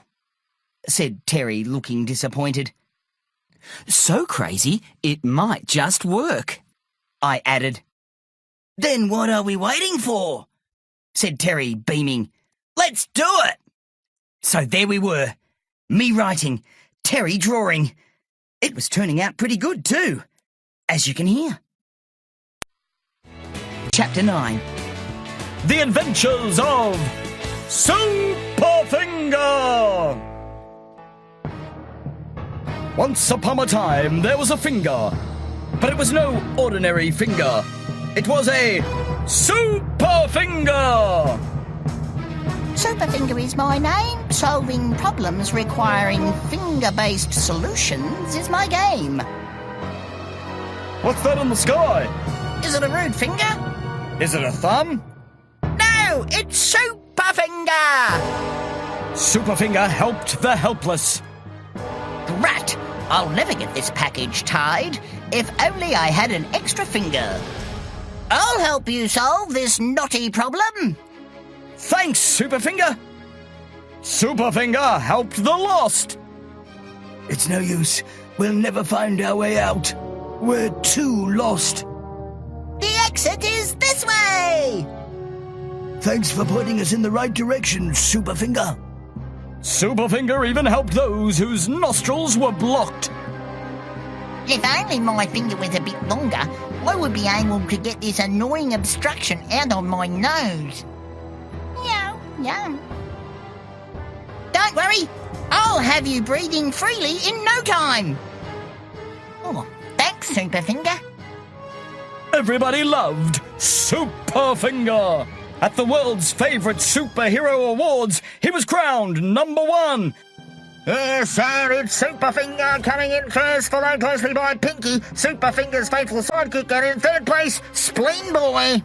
said Terry, looking disappointed. So crazy, it might just work, I added. Then what are we waiting for? Said Terry, beaming. Let's do it! So there we were. Me writing, Terry drawing. It was turning out pretty good too, as you can hear. Chapter 9.
The Adventures of Superfinger! Once upon a time, there was a finger, but it was no ordinary finger. It was a Superfinger!
Superfinger is my name. Solving problems requiring finger-based solutions is my game.
What's that in the sky?
Is it a rude finger?
Is it a thumb?
No, it's Superfinger!
Superfinger helped the helpless.
Drat! I'll never get this package tied. If only I had an extra finger.
I'll help you solve this knotty problem.
Thanks, Superfinger. Superfinger helped the lost.
It's no use. We'll never find our way out. We're too lost.
The exit is this way!
Thanks for pointing us in the right direction, Superfinger.
Superfinger even helped those whose nostrils were blocked.
If only my finger was a bit longer, I would be able to get this annoying obstruction out of my nose. Meow, meow. Don't worry, I'll have you breathing freely in no time. Oh, thanks, Superfinger.
Everybody loved Superfinger. At the world's favourite superhero awards, he was crowned #1.
Yes, sir, it's Superfinger coming in first, followed closely by Pinky, Superfinger's faithful sidekick, and in third place, Spleen Boy.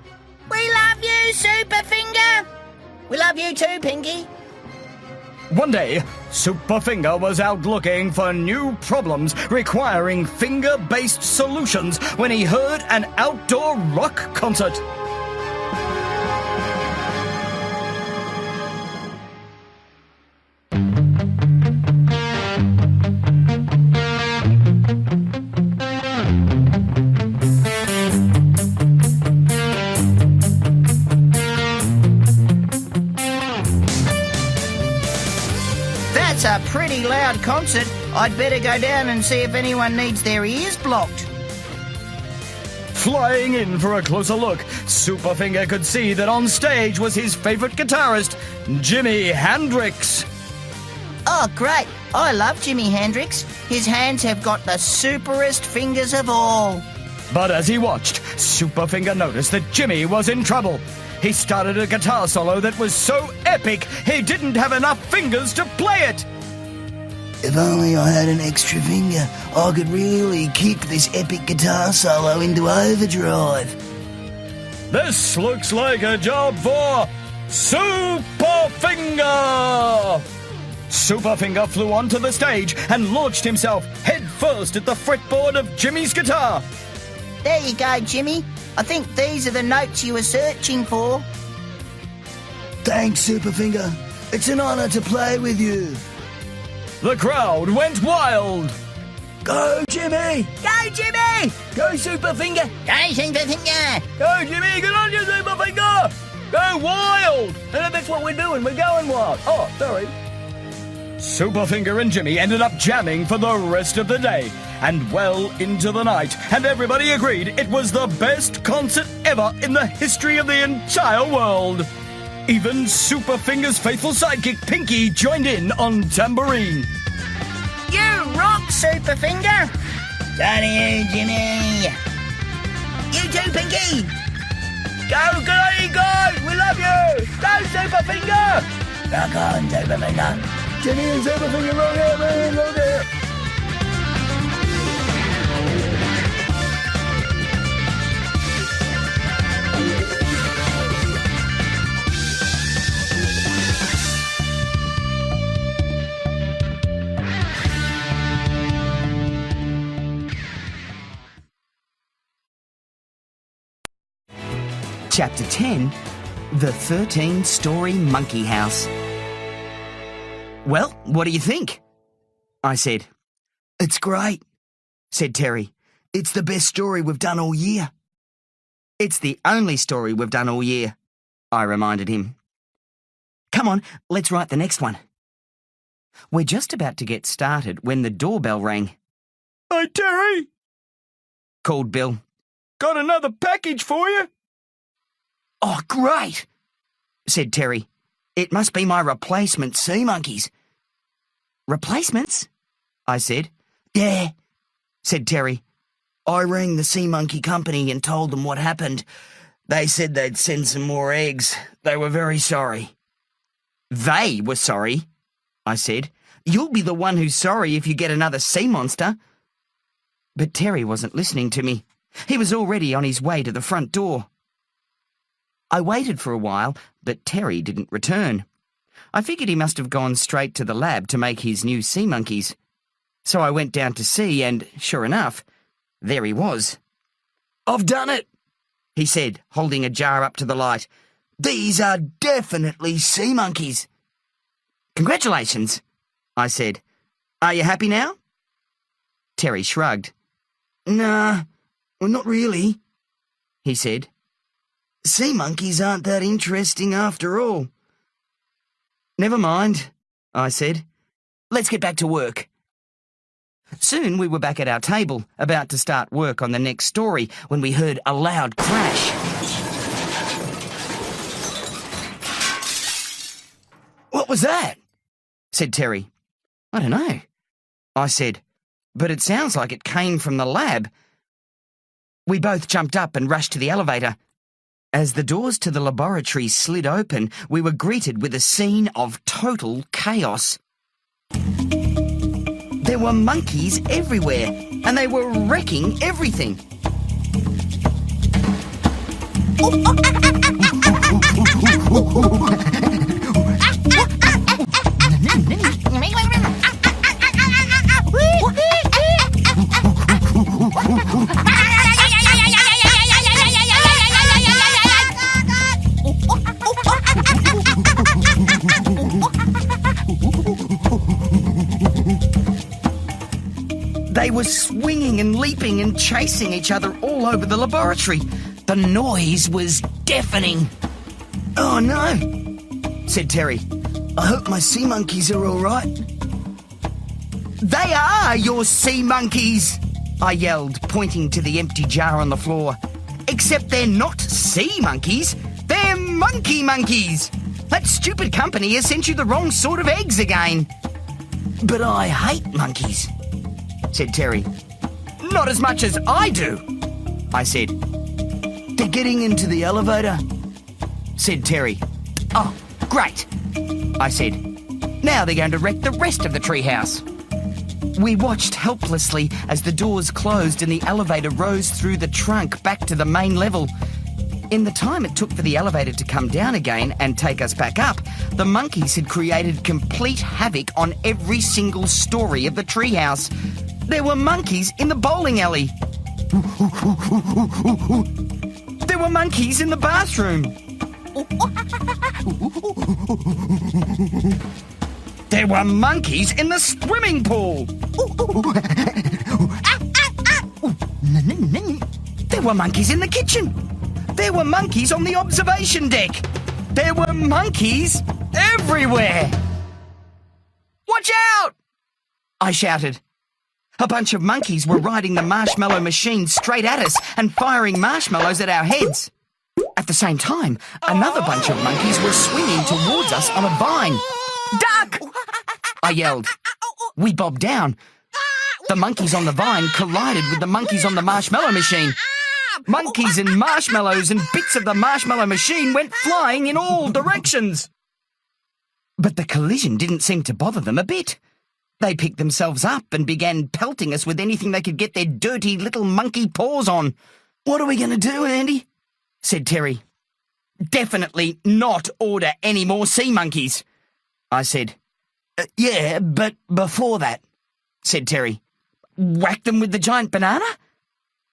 We love you, Superfinger. We love you too, Pinky.
One day, Superfinger was out looking for new problems requiring finger-based solutions when he heard an outdoor rock concert.
That's a pretty loud concert. I'd better go down and see if anyone needs their ears blocked.
Flying in for a closer look, Superfinger could see that on stage was his favourite guitarist, Jimi Hendrix.
Oh, great. I love Jimi Hendrix. His hands have got the superest fingers of all.
But as he watched, Superfinger noticed that Jimmy was in trouble. He started a guitar solo that was so epic, he didn't have enough fingers to play it.
If only I had an extra finger, I could really kick this epic guitar solo into overdrive.
This looks like a job for Superfinger! Superfinger flew onto the stage and launched himself head first at the fretboard of Jimmy's guitar.
There you go, Jimmy. I think these are the notes you were searching for.
Thanks, Superfinger. It's an honour to play with you.
The crowd went wild.
Go, Jimmy!
Go, Jimmy!
Go, Superfinger!
Go, Superfinger.
Go, Jimmy, get on your Superfinger! Go wild! And that's what we're doing, we're going wild. Oh, sorry. Superfinger and Jimmy ended up jamming for the rest of the day and well into the night, and everybody agreed it was the best concert ever in the history of the entire world. Even Superfinger's faithful sidekick Pinky joined in on tambourine.
You rock, Superfinger!
So do you, Jimmy.
You too, Pinky!
Go, Granny, go! We love you! Go, Superfinger!
Rock on, Superfinger!
Jimmy and Superfinger, rock out, man, rock out!
Chapter 10, The 13-Story Monkey House. Well, what do you think? I said.
It's great, said Terry. It's the best story we've done all year.
It's the only story we've done all year, I reminded him. Come on, let's write the next one. We're just about to get started when the doorbell rang.
Hey, Terry,
Called Bill.
got another package for you.
Oh, great,
Said Terry.
it must be my replacement sea monkeys.
Replacements? I said.
Yeah,
Said Terry.
I rang the sea monkey company and told them what happened. They said they'd send some more eggs. They were very sorry.
They were sorry, I said. You'll be the one who's sorry if you get another sea monster. But Terry wasn't listening to me. He was already on his way to the front door. I waited for a while, but Terry didn't return. I figured he must have gone straight to the lab to make his new sea monkeys. So I went down to see, and sure enough, there he was.
I've done it,
He said, holding a jar up to the light.
These are definitely sea monkeys.
Congratulations, I said. Are you happy now? Terry shrugged.
Nah, well, not really,
He said.
Sea monkeys aren't that interesting after all.
Never mind, I said. Let's get back to work. Soon we were back at our table, about to start work on the next story, when we heard a loud crash.
What was that?
Said Terry. I don't know, I said, but it sounds like it came from the lab. We both jumped up and rushed to the elevator. As the doors to the laboratory slid open, we were greeted with a scene of total chaos. There were monkeys everywhere, and they were wrecking everything. They were swinging and leaping and chasing each other all over the laboratory. The noise was deafening.
Oh no,
Said Terry.
I hope my sea monkeys are all right.
They are your sea monkeys, I yelled, pointing to the empty jar on the floor. Except they're not sea monkeys, they're monkey monkeys. That stupid company has sent you the wrong sort of eggs again.
But I hate monkeys,
Said Terry. Not as much as I do, I said.
They're getting into the elevator,
Said Terry. Oh, great, I said. Now they're going to wreck the rest of the treehouse. We watched helplessly as the doors closed and the elevator rose through the trunk back to the main level. In the time it took for the elevator to come down again and take us back up, the monkeys had created complete havoc on every single story of the treehouse. There were monkeys in the bowling alley. There were monkeys in the bathroom. There were monkeys in the swimming pool. There were monkeys in the kitchen. There were monkeys on the observation deck. There were monkeys everywhere. Watch out! I shouted. A bunch of monkeys were riding the marshmallow machine straight at us and firing marshmallows at our heads. At the same time, another bunch of monkeys were swinging towards us on a vine. Duck! I yelled. We bobbed down. The monkeys on the vine collided with the monkeys on the marshmallow machine. Monkeys and marshmallows and bits of the marshmallow machine went flying in all directions. But the collision didn't seem to bother them a bit. They picked themselves up and began pelting us with anything they could get their dirty little monkey paws on.
What are we going to do, Andy?
Said Terry. Definitely not order any more sea monkeys, I said.
Yeah, but before that,
Said Terry. Whack them with the giant banana?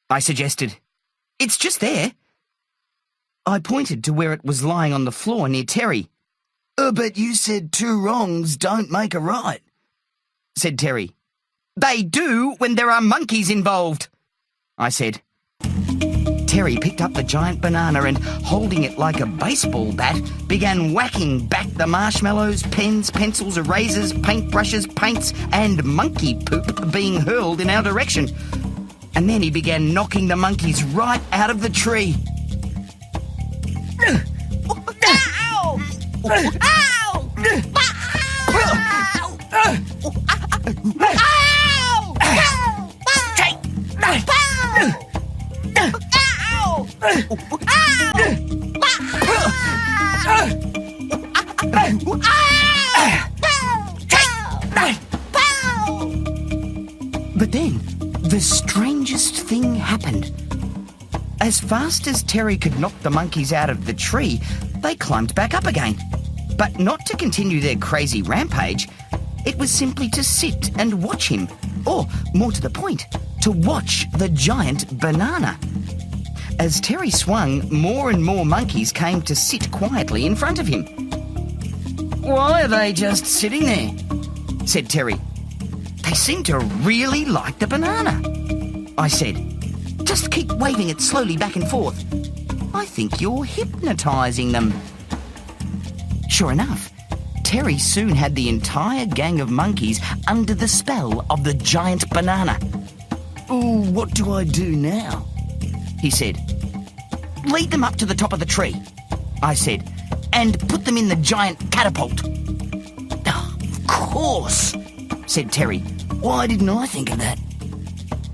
I suggested. It's just there. I pointed to where it was lying on the floor near Terry.
But you said two wrongs don't make a right,
said Terry. They do when there are monkeys involved, I said. Terry picked up the giant banana and, holding it like a baseball bat, began whacking back the marshmallows, pens, pencils, erasers, paintbrushes, paints, and monkey poop being hurled in our direction. And then he began knocking the monkeys right out of the tree.
Ow! Ow!
But then, the strangest thing happened. As fast as Terry could knock the monkeys out of the tree, they climbed back up again. But not to continue their crazy rampage. It was simply to sit and watch him. Or, more to the point, to watch the giant banana. As Terry swung, more and more monkeys came to sit quietly in front of him.
Why are they just sitting there?
Said Terry. They seem to really like the banana, I said. Just keep waving it slowly back and forth. I think you're hypnotising them. Sure enough, Terry soon had the entire gang of monkeys under the spell of the giant banana.
Oh, what do I do now?
He said. Lead them up to the top of the tree, I said, and put them in the giant catapult.
Oh, of course,
said Terry.
Why didn't I think of that?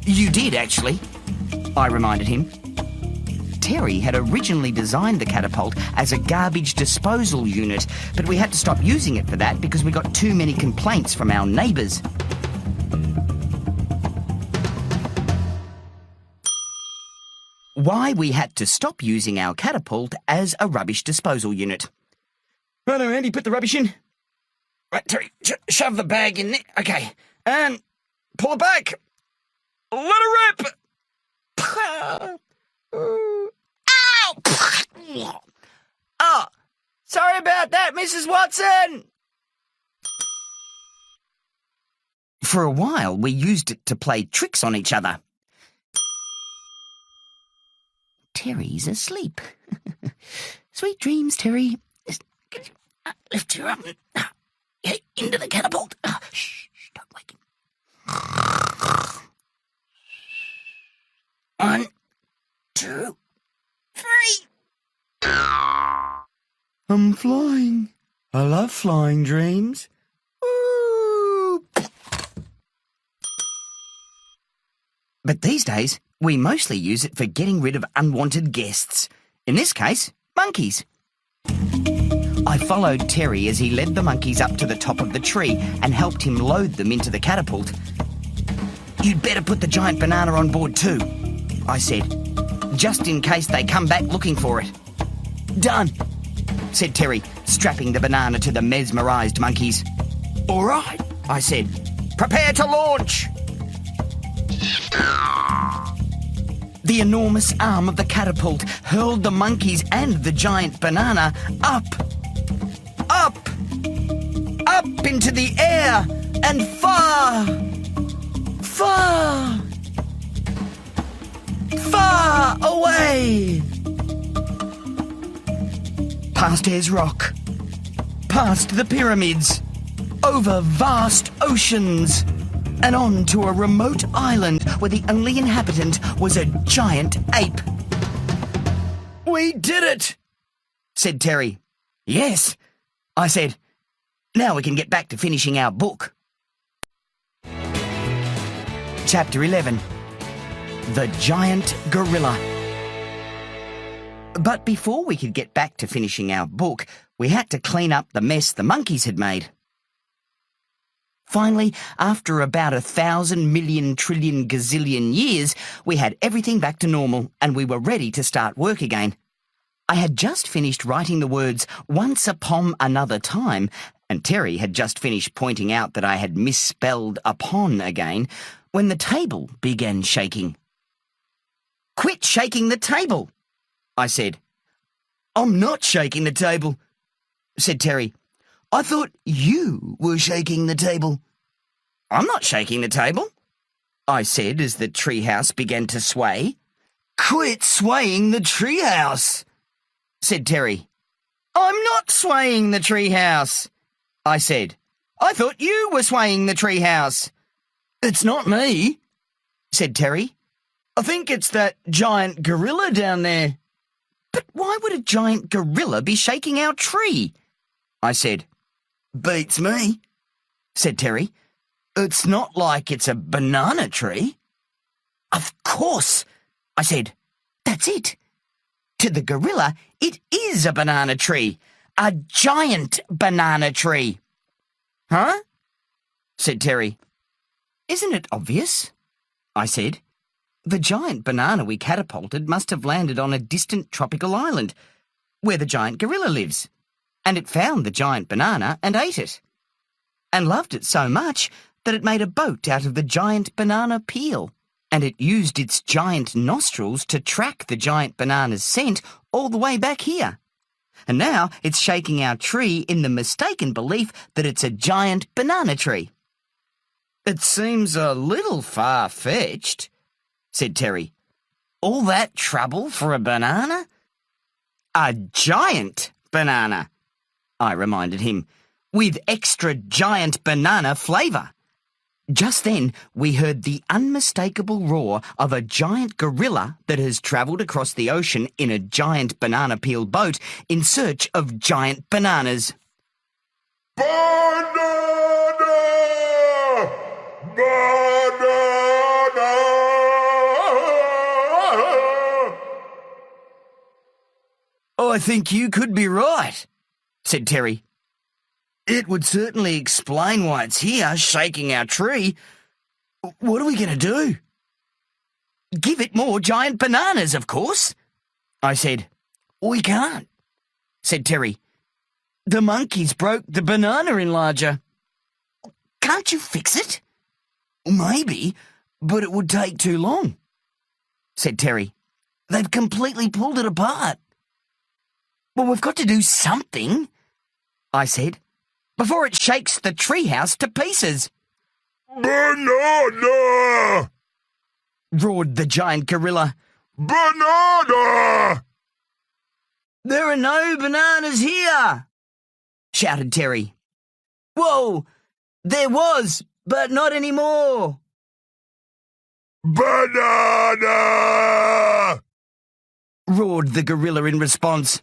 You did, actually, I reminded him. Terry had originally designed the catapult as a garbage disposal unit, but we had to stop using it for that because we got too many complaints from our neighbours. Why we had to stop using our catapult as a rubbish disposal unit.
Righto, Andy, put the rubbish in. Right, Terry, shove the bag in there. Okay, and pull it back. Let it rip. Ow! Oh, sorry about that, Mrs. Watson.
For a while, we used it to play tricks on each other. Terry's asleep. Sweet dreams, Terry.
Lift her up and get into the catapult. Shh, don't wake him. 1, 2, 3.
I'm flying. I love flying dreams. Ooh. But these days, we mostly use it for getting rid of unwanted guests. In this case, monkeys. I followed Terry as he led the monkeys up to the top of the tree and helped him load them into the catapult. You'd better put the giant banana on board too, I said, just in case they come back looking for it. Done, said Terry, strapping the banana to the mesmerised monkeys. All right, I said. Prepare to launch. The enormous arm of the catapult hurled the monkeys and the giant banana up, up, up into the air and far, far, far away. Past Ayers Rock, past the pyramids, over vast oceans, and on to a remote island where the only inhabitant was a giant ape. We did it, said Terry. Yes, I said. Now we can get back to finishing our book. Chapter 11. The Giant Gorilla. But before we could get back to finishing our book, we had to clean up the mess the monkeys had made. Finally, after about 1,000 million trillion gazillion years, we had everything back to normal and we were ready to start work again. I had just finished writing the words once upon another time, and Terry had just finished pointing out that I had misspelled upon again, when the table began shaking. Quit shaking the table, I said.
I'm not shaking the table, said Terry. I thought you were shaking the table. I'm not shaking the table, I said as the treehouse began to sway. Quit swaying the treehouse, said Terry. I'm not swaying the treehouse, I said. I thought you were swaying the treehouse. It's not me, said Terry. I think it's that giant gorilla down there. But why would a giant gorilla be shaking our tree? I said. Beats me, said Terry. It's not like it's a banana tree. Of course, I said. That's it. To the gorilla, it is a banana tree. A giant banana tree. Huh? Said Terry. Isn't it obvious? I said. The giant banana we catapulted must have landed on a distant tropical island where the giant gorilla lives, and it found the giant banana and ate it, and loved it so much that it made a boat out of the giant banana peel, and it used its giant nostrils to track the giant banana's scent all the way back here. And now it's shaking our tree in the mistaken belief that it's a giant banana tree. It seems a little far-fetched, said Terry. All that trouble for a banana? A giant banana, I reminded him, with extra giant banana flavour. Just then we heard the unmistakable roar of a giant gorilla that has travelled across the ocean in a giant banana peel boat in search of giant bananas.
Banana! Banana!
I think you could be right, said Terry. It would certainly explain why it's here, shaking our tree. What are we going to do? Give it more giant bananas, of course, I said. We can't, said Terry. The monkeys broke the banana enlarger. Can't you fix it? Maybe, but it would take too long, said Terry. They've completely pulled it apart. Well, we've got to do something, I said, before it shakes the treehouse to pieces.
Banana!
Roared the giant gorilla.
Banana!
There are no bananas here, shouted Terry. Whoa, there was, but not anymore.
Banana!
Roared the gorilla in response.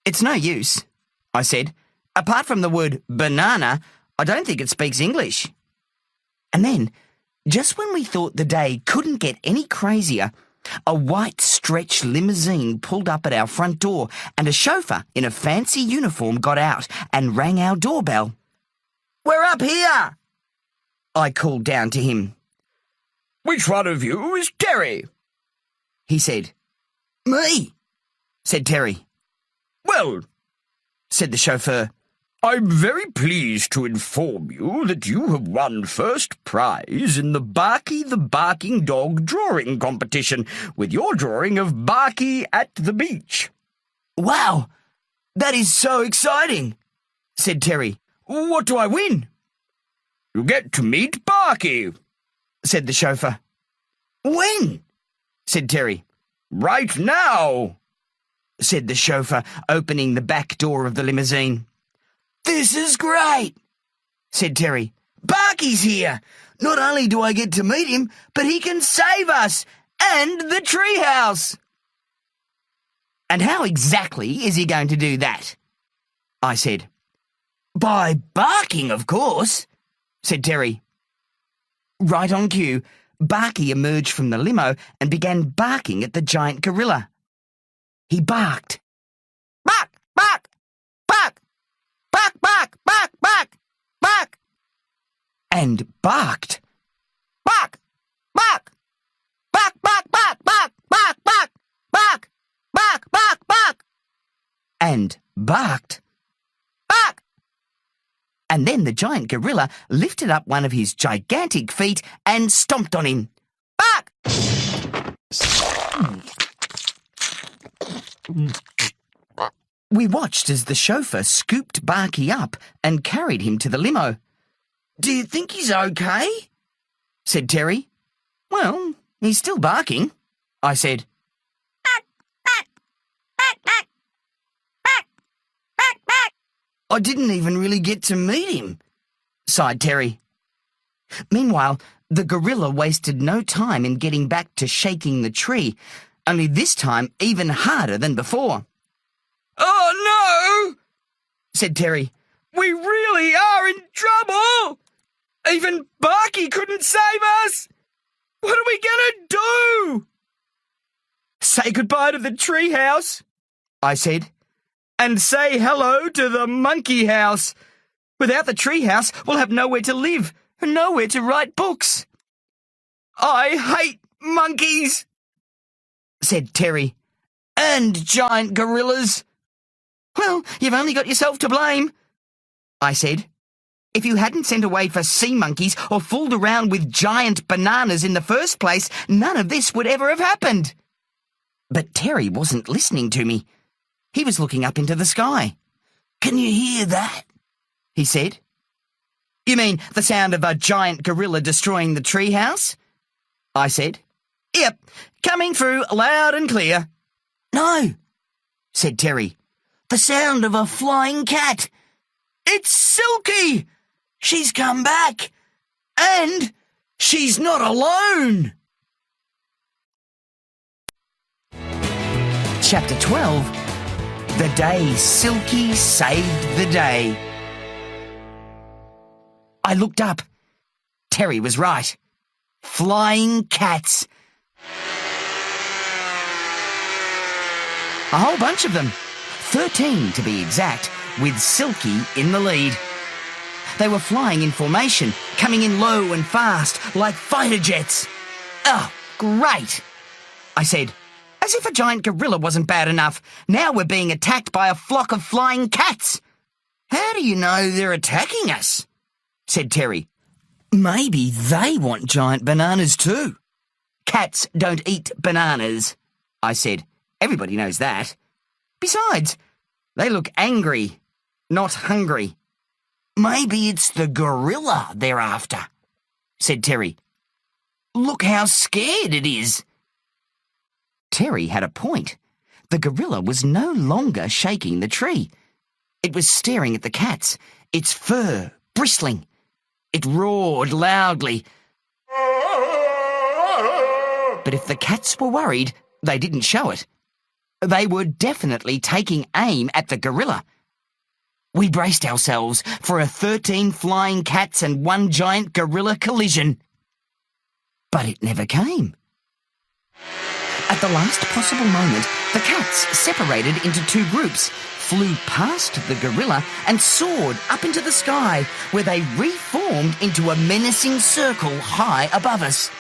It's no use, I said. Apart from the word banana, I don't think it speaks English. And then, just when we thought the day couldn't get any crazier, a white stretch limousine pulled up at our front door and a chauffeur in a fancy uniform got out and rang our doorbell. We're up here, I called down to him.
Which one of you is Terry?
He said. Me, said Terry.
Well,
said the chauffeur,
I'm very pleased to inform you that you have won first prize in the Barky the Barking Dog drawing competition with your drawing of Barky at the beach.
Wow, that is so exciting, said Terry. What do I win?
You get to meet Barky,
said the chauffeur. When? Said Terry.
Right now,
said the chauffeur, opening the back door of the limousine. This is great, said Terry. Barky's here. Not only do I get to meet him, but he can save us and the treehouse. And how exactly is he going to do that? I said. By barking, of course, said Terry. Right on cue, Barky emerged from the limo and began barking at the giant gorilla. He barked. Bark, bark, bark, bark, bark, bark, bark, bark. And barked. Bark, bark, bark, bark, bark, bark, bark, bark, bark, bark, bark, bark. And barked. Bark. And then the giant gorilla lifted up one of his gigantic feet and stomped on him. Bark!
We watched as the chauffeur scooped Barky up and carried him to the limo.
Do you think he's okay?
Said Terry. Well, he's still barking, I said.
I didn't even really get to meet him,
sighed Terry. Meanwhile, the gorilla wasted no time in getting back to shaking the tree, only this time even harder than before.
Oh, no,
said Terry.
We really are in trouble. Even Barky couldn't save us. What are we going to do? Say goodbye to the treehouse,
I said.
And say hello to the monkey house. Without the treehouse, we'll have nowhere to live and nowhere to write books. I hate monkeys,
said Terry.
and giant gorillas.
Well, you've only got yourself to blame, I said. If you hadn't sent away for sea monkeys or fooled around with giant bananas in the first place, none of this would ever have happened. But Terry wasn't listening to me. He was looking up into the sky.
Can you hear that?
He said. You mean the sound of a giant gorilla destroying the treehouse? I said. Yep, coming through loud and clear.
No,
said Terry.
the sound of a flying cat. It's Silky! She's come back. And she's not alone.
Chapter 12. The day Silky saved the day. I looked up. Terry was right. Flying cats. A whole bunch of them. 13 to be exact, with Silky in the lead. They were flying in formation, coming in low and fast, like fighter jets. Oh, great, I said. As if a giant gorilla wasn't bad enough. Now we're being attacked by a flock of flying cats.
How do you know they're attacking us?
Said Terry.
Maybe they want giant bananas too.
Cats don't eat bananas, I said. Everybody knows that. Besides, they look angry, not hungry.
Maybe it's the gorilla they're after,
said Terry.
Look how scared it is.
Terry had a point. The gorilla was no longer shaking the tree. It was staring at the cats, its fur bristling. It roared loudly. But if the cats were worried, they didn't show it. They were definitely taking aim at the gorilla. We braced ourselves for a 13 flying cats and one giant gorilla collision. But it never came. At the last possible moment, the cats separated into two groups, flew past the gorilla and soared up into the sky, where they reformed into a menacing circle high above us.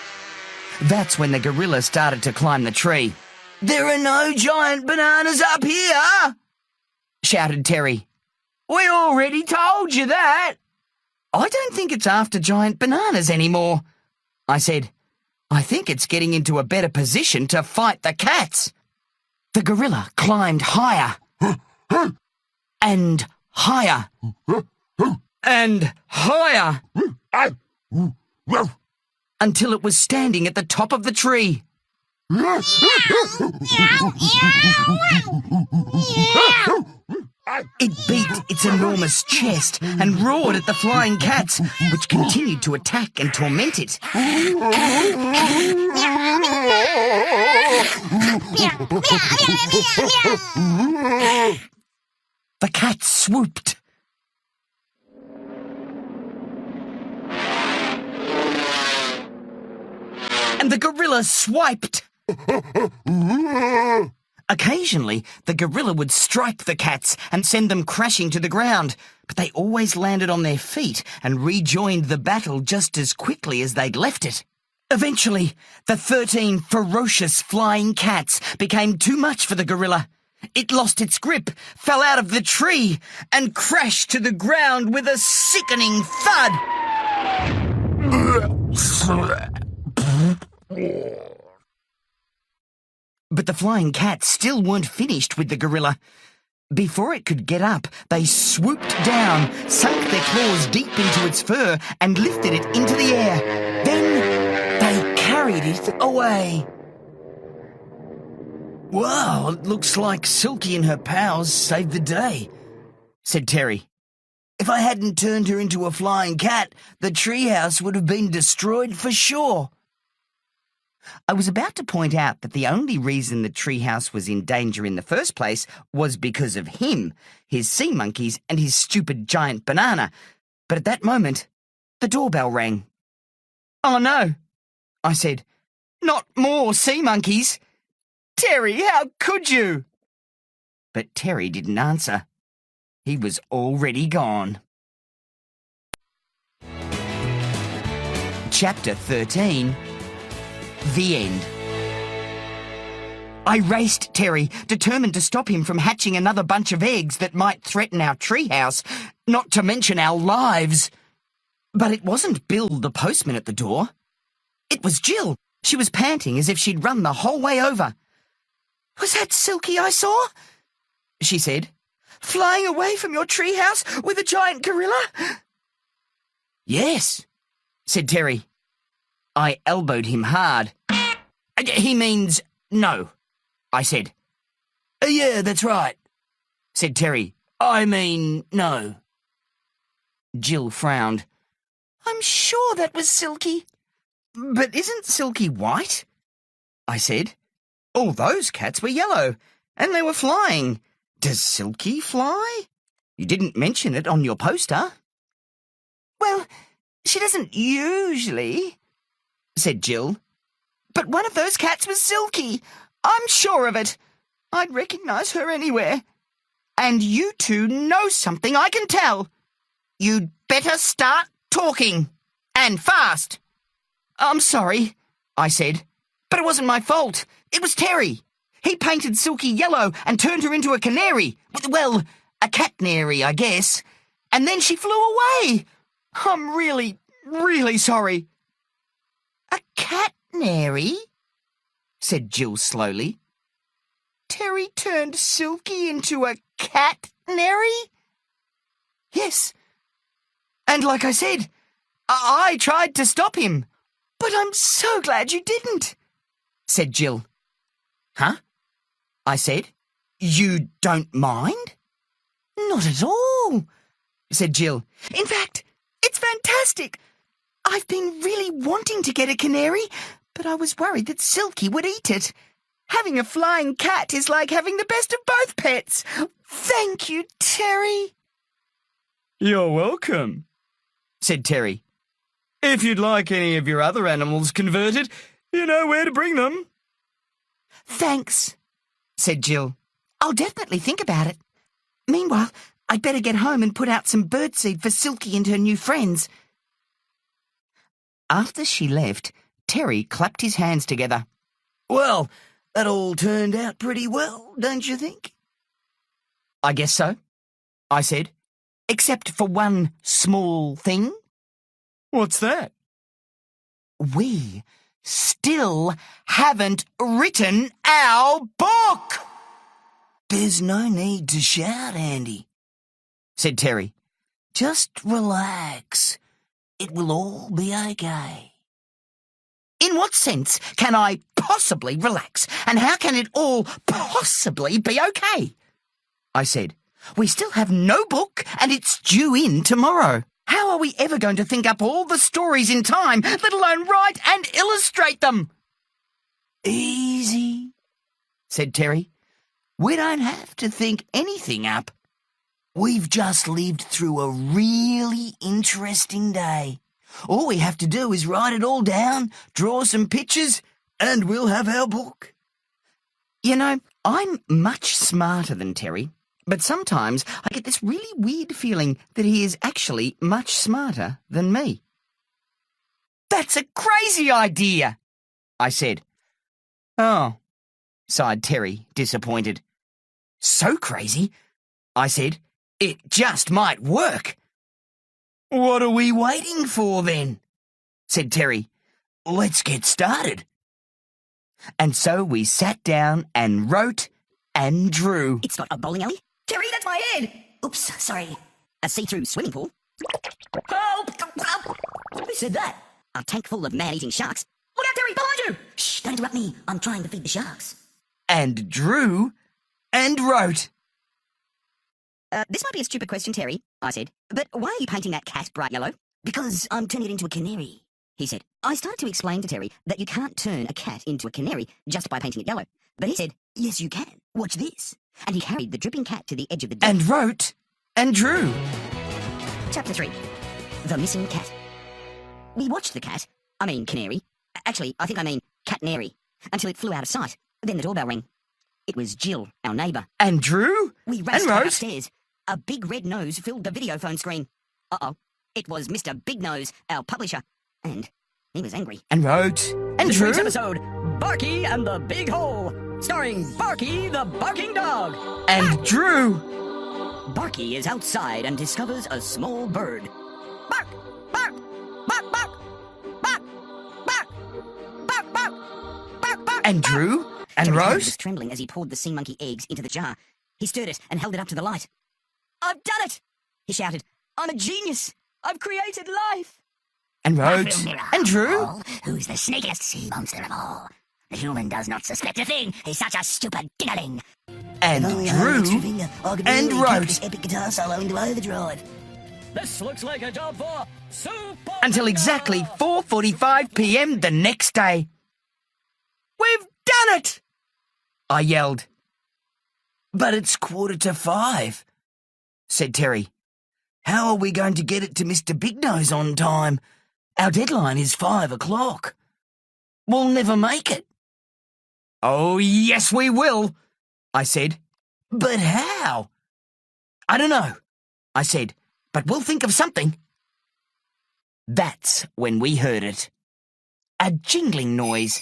That's when the gorilla started to climb the tree.
There are no giant bananas up here,
shouted Terry.
We already told you that.
I don't think it's after giant bananas anymore, I said. I think it's getting into a better position to fight the cats. The gorilla climbed higher. And higher. And higher. Until it was standing at the top of the tree. It beat its enormous chest and roared at the flying cats, which continued to attack and torment it. The cats swooped. And the gorilla swiped. Occasionally, the gorilla would strike the cats and send them crashing to the ground, but they always landed on their feet and rejoined the battle just as quickly as they'd left it. Eventually, the 13 ferocious flying cats became too much for the gorilla. It lost its grip, fell out of the tree, and crashed to the ground with a sickening thud. But the flying cats still weren't finished with the gorilla.
Before it could get up, they swooped down, sunk their claws deep into its fur, and lifted it into the air. Then they carried it away.
Wow, it looks like Silky and her pals saved the day, said Terry. If I hadn't turned her into a flying cat, the treehouse would have been destroyed for sure.
I was about to point out that the only reason the treehouse was in danger in the first place was because of him, his sea monkeys, and his stupid giant banana. But at that moment, the doorbell rang. "Oh no," I said. "Not more sea monkeys. Terry, how could you?" But Terry didn't answer. He was already gone. Chapter 13. The end. I raced Terry, determined to stop him from hatching another bunch of eggs that might threaten our treehouse, not to mention our lives. But it wasn't Bill the postman at the door. It was Jill. She was panting as if she'd run the whole way over. "Was that Silky I saw?" she said. "Flying away from your treehouse with a giant gorilla?"
"Yes,"
said Terry. I elbowed him hard. "He means no," I said.
"Yeah, that's right,"
said Terry.
"I mean, no."
Jill frowned. "I'm sure that was Silky." "But isn't Silky white?" I said. "All those cats were yellow, and they were flying. Does Silky fly? You didn't mention it on your poster." "Well, she doesn't usually," said Jill. "But one of those cats was Silky. I'm sure of it. I'd recognise her anywhere. And you two know something, I can tell. You'd better start talking. And fast." "I'm sorry," I said. "But it wasn't my fault. It was Terry. He painted Silky yellow and turned her into a canary. Well, a catnary, I guess. And then she flew away. I'm really, really sorry." "A catnary?" said Jill slowly. "Terry turned Silky into a catnary?" "Yes. And like I said, I tried to stop him. But I'm so glad you didn't," said Jill. "Huh?" I said. "You don't mind?" "Not at all," said Jill. "In fact, it's fantastic. I've been really wanting to get a canary, but I was worried that Silky would eat it. Having a flying cat is like having the best of both pets. Thank you, Terry."
You're welcome,
said Terry.
"If you'd like any of your other animals converted, you know where to bring them."
"Thanks," said Jill. "I'll definitely think about it. Meanwhile, I'd better get home and put out some birdseed for Silky and her new friends." After she left, Terry clapped his hands together.
"Well, that all turned out pretty well, don't you think?"
"I guess so," I said, "except for one small thing."
What's that?
We still haven't written our book.
"There's no need to shout, Andy,"
said Terry.
"Just relax. It will all be okay."
In what sense can I possibly relax, and how can it all possibly be okay? I said. We still have no book, and it's due in tomorrow. How are we ever going to think up all the stories in time, let alone write and illustrate them?
"Easy," said Terry. "We don't have to think anything up. We've just lived through a really interesting day. All we have to do is write it all down, draw some pictures, and we'll have our book."
You know, I'm much smarter than Terry, but sometimes I get this really weird feeling that he is actually much smarter than me. "That's a crazy idea," I said. "Oh," sighed Terry, disappointed. "So crazy," I said, "it just might work."
"What are we waiting for, then?" said Terry. "Let's get started."
And so we sat down and wrote and drew.
It's got a bowling alley, Terry, Oops, sorry. A see-through swimming pool? Help! Who said that? A tank full of man-eating sharks. Look out, Terry, behind you! Shh, don't interrupt me. I'm trying to feed the sharks.
And drew and wrote.
This might be a stupid question, Terry, I said, but why are you painting that cat bright yellow? Because I'm turning it into a canary, he said. I started to explain to Terry that you can't turn a cat into a canary just by painting it yellow. But he said, yes, you can. Watch this. And he carried the dripping cat to the edge of the deck.
And wrote and drew.
Chapter 3. The Missing Cat. We watched the cat, canary. Actually, I think I mean catnary, until it flew out of sight. Then the doorbell rang. It was Jill, our neighbour.
And drew
We raced
and wrote.
upstairs. A big red nose filled the video phone screen. Uh-oh. It was Mr. Big Nose, our publisher. And he was angry.
And wrote and
This
drew.
week's episode, Barky and the Big Hole, starring Barky the Barking Dog.
And drew.
Barky is outside and discovers a small bird. Bark! Bark! Bark! Bark! Bark! Bark! Bark! Bark! Bark! Bark!
And drew and
Terry's hand
wrote.
was trembling as he poured the sea monkey eggs into the jar. He stirred it and held it up to the light. I've done it! He shouted. I'm a genius! I've created life!
And wrote and drew.
Who's the sneakiest sea monster of all? The human does not suspect a thing. He's such a stupid dingaling.
And drew and wrote.
This epic guitar solo into overdrive.
This looks like a job for Super.
Until exactly 4:45 p.m. the next day. We've done it! I yelled. But it's 4:45, said Terry. How are we going to get it to Mr. Big Nose on time? Our deadline is 5 o'clock. We'll never make it. Oh, yes, we will, I said. But how? I don't know, I said, but we'll think of something. That's when we heard it. A jingling noise.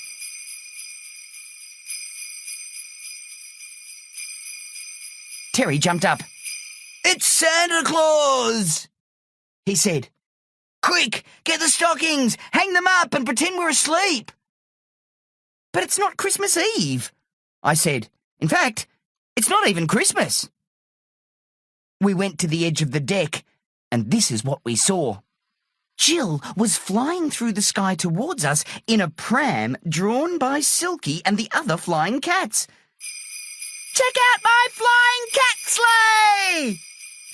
Terry jumped up. It's Santa Claus, he said. Quick, get the stockings, hang them up and pretend we're asleep. But it's not Christmas Eve, I said. In fact, it's not even Christmas. We went to the edge of the deck, and this is what we saw. Jill was flying through the sky towards us in a pram drawn by Silky and the other flying cats. Check out my flying cat sleigh,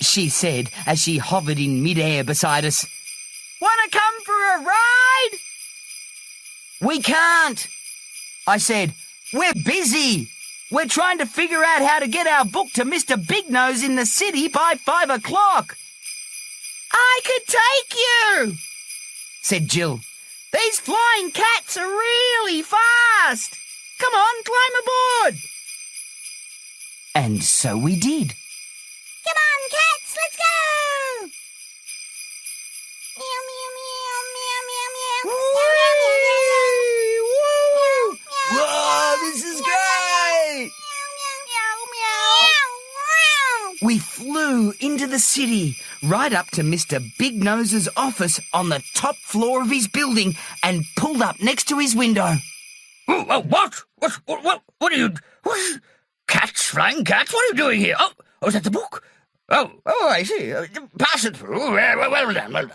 she said as she hovered in midair beside us. Want to come for a ride? We can't, I said. We're busy. We're trying to figure out how to get our book to Mr. Big Nose in the city by 5 o'clock. I could take you, said Jill. These flying cats are really fast. Come on, climb aboard. And so we did.
Come on, cats, let's go! Meow, meow, meow, meow, meow, meow.
Woo! Whoa, this is great! We flew into the city, right up to Mr. Big Nose's office on the top floor of his building and pulled up next to his window.
What? What are you... What? Cats, flying cats? What are you doing here? Oh, is that the book? Oh, I see. Pass it through. Well done, well done.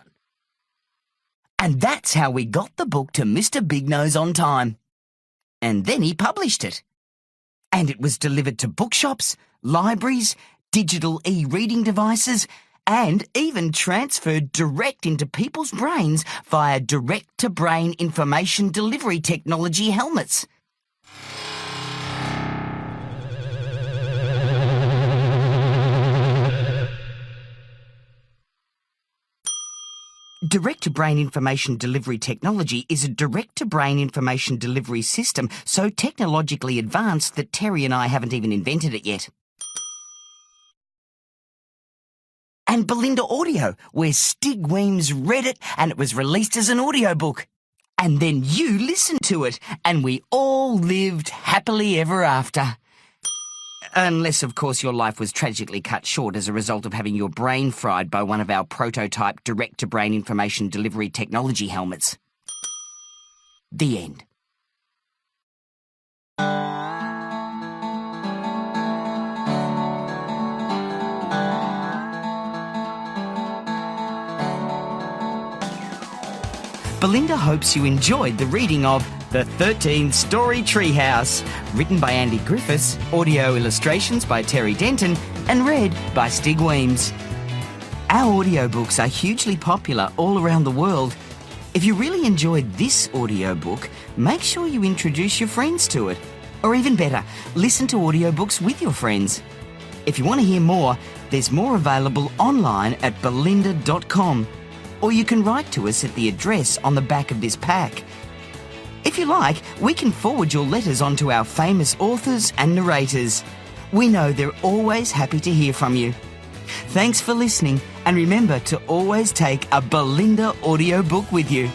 And that's how we got the book to Mr. Big Nose on time. And then he published it. And it was delivered to bookshops, libraries, digital e-reading devices, and even transferred direct into people's brains via direct-to-brain information delivery technology helmets. Direct-to-brain information delivery technology is a direct-to-brain information delivery system so technologically advanced that Terry and I haven't even invented it yet. And Belinda Audio, where Stig Weems read it and it was released as an audiobook. And then you listened to it and we all lived happily ever after. Unless, of course, your life was tragically cut short as a result of having your brain fried by one of our prototype direct-to-brain information delivery technology helmets. The end.
Belinda hopes you enjoyed the reading of The 13-Story Treehouse, written by Andy Griffiths, audio illustrations by Terry Denton, and read by Stig Weems. Our audiobooks are hugely popular all around the world. If you really enjoyed this audiobook, make sure you introduce your friends to it. Or even better, listen to audiobooks with your friends. If you want to hear more, there's more available online at belinda.com. Or you can write to us at the address on the back of this pack. If you like, we can forward your letters on to our famous authors and narrators. We know they're always happy to hear from you. Thanks for listening, and remember to always take a Belinda audiobook with you.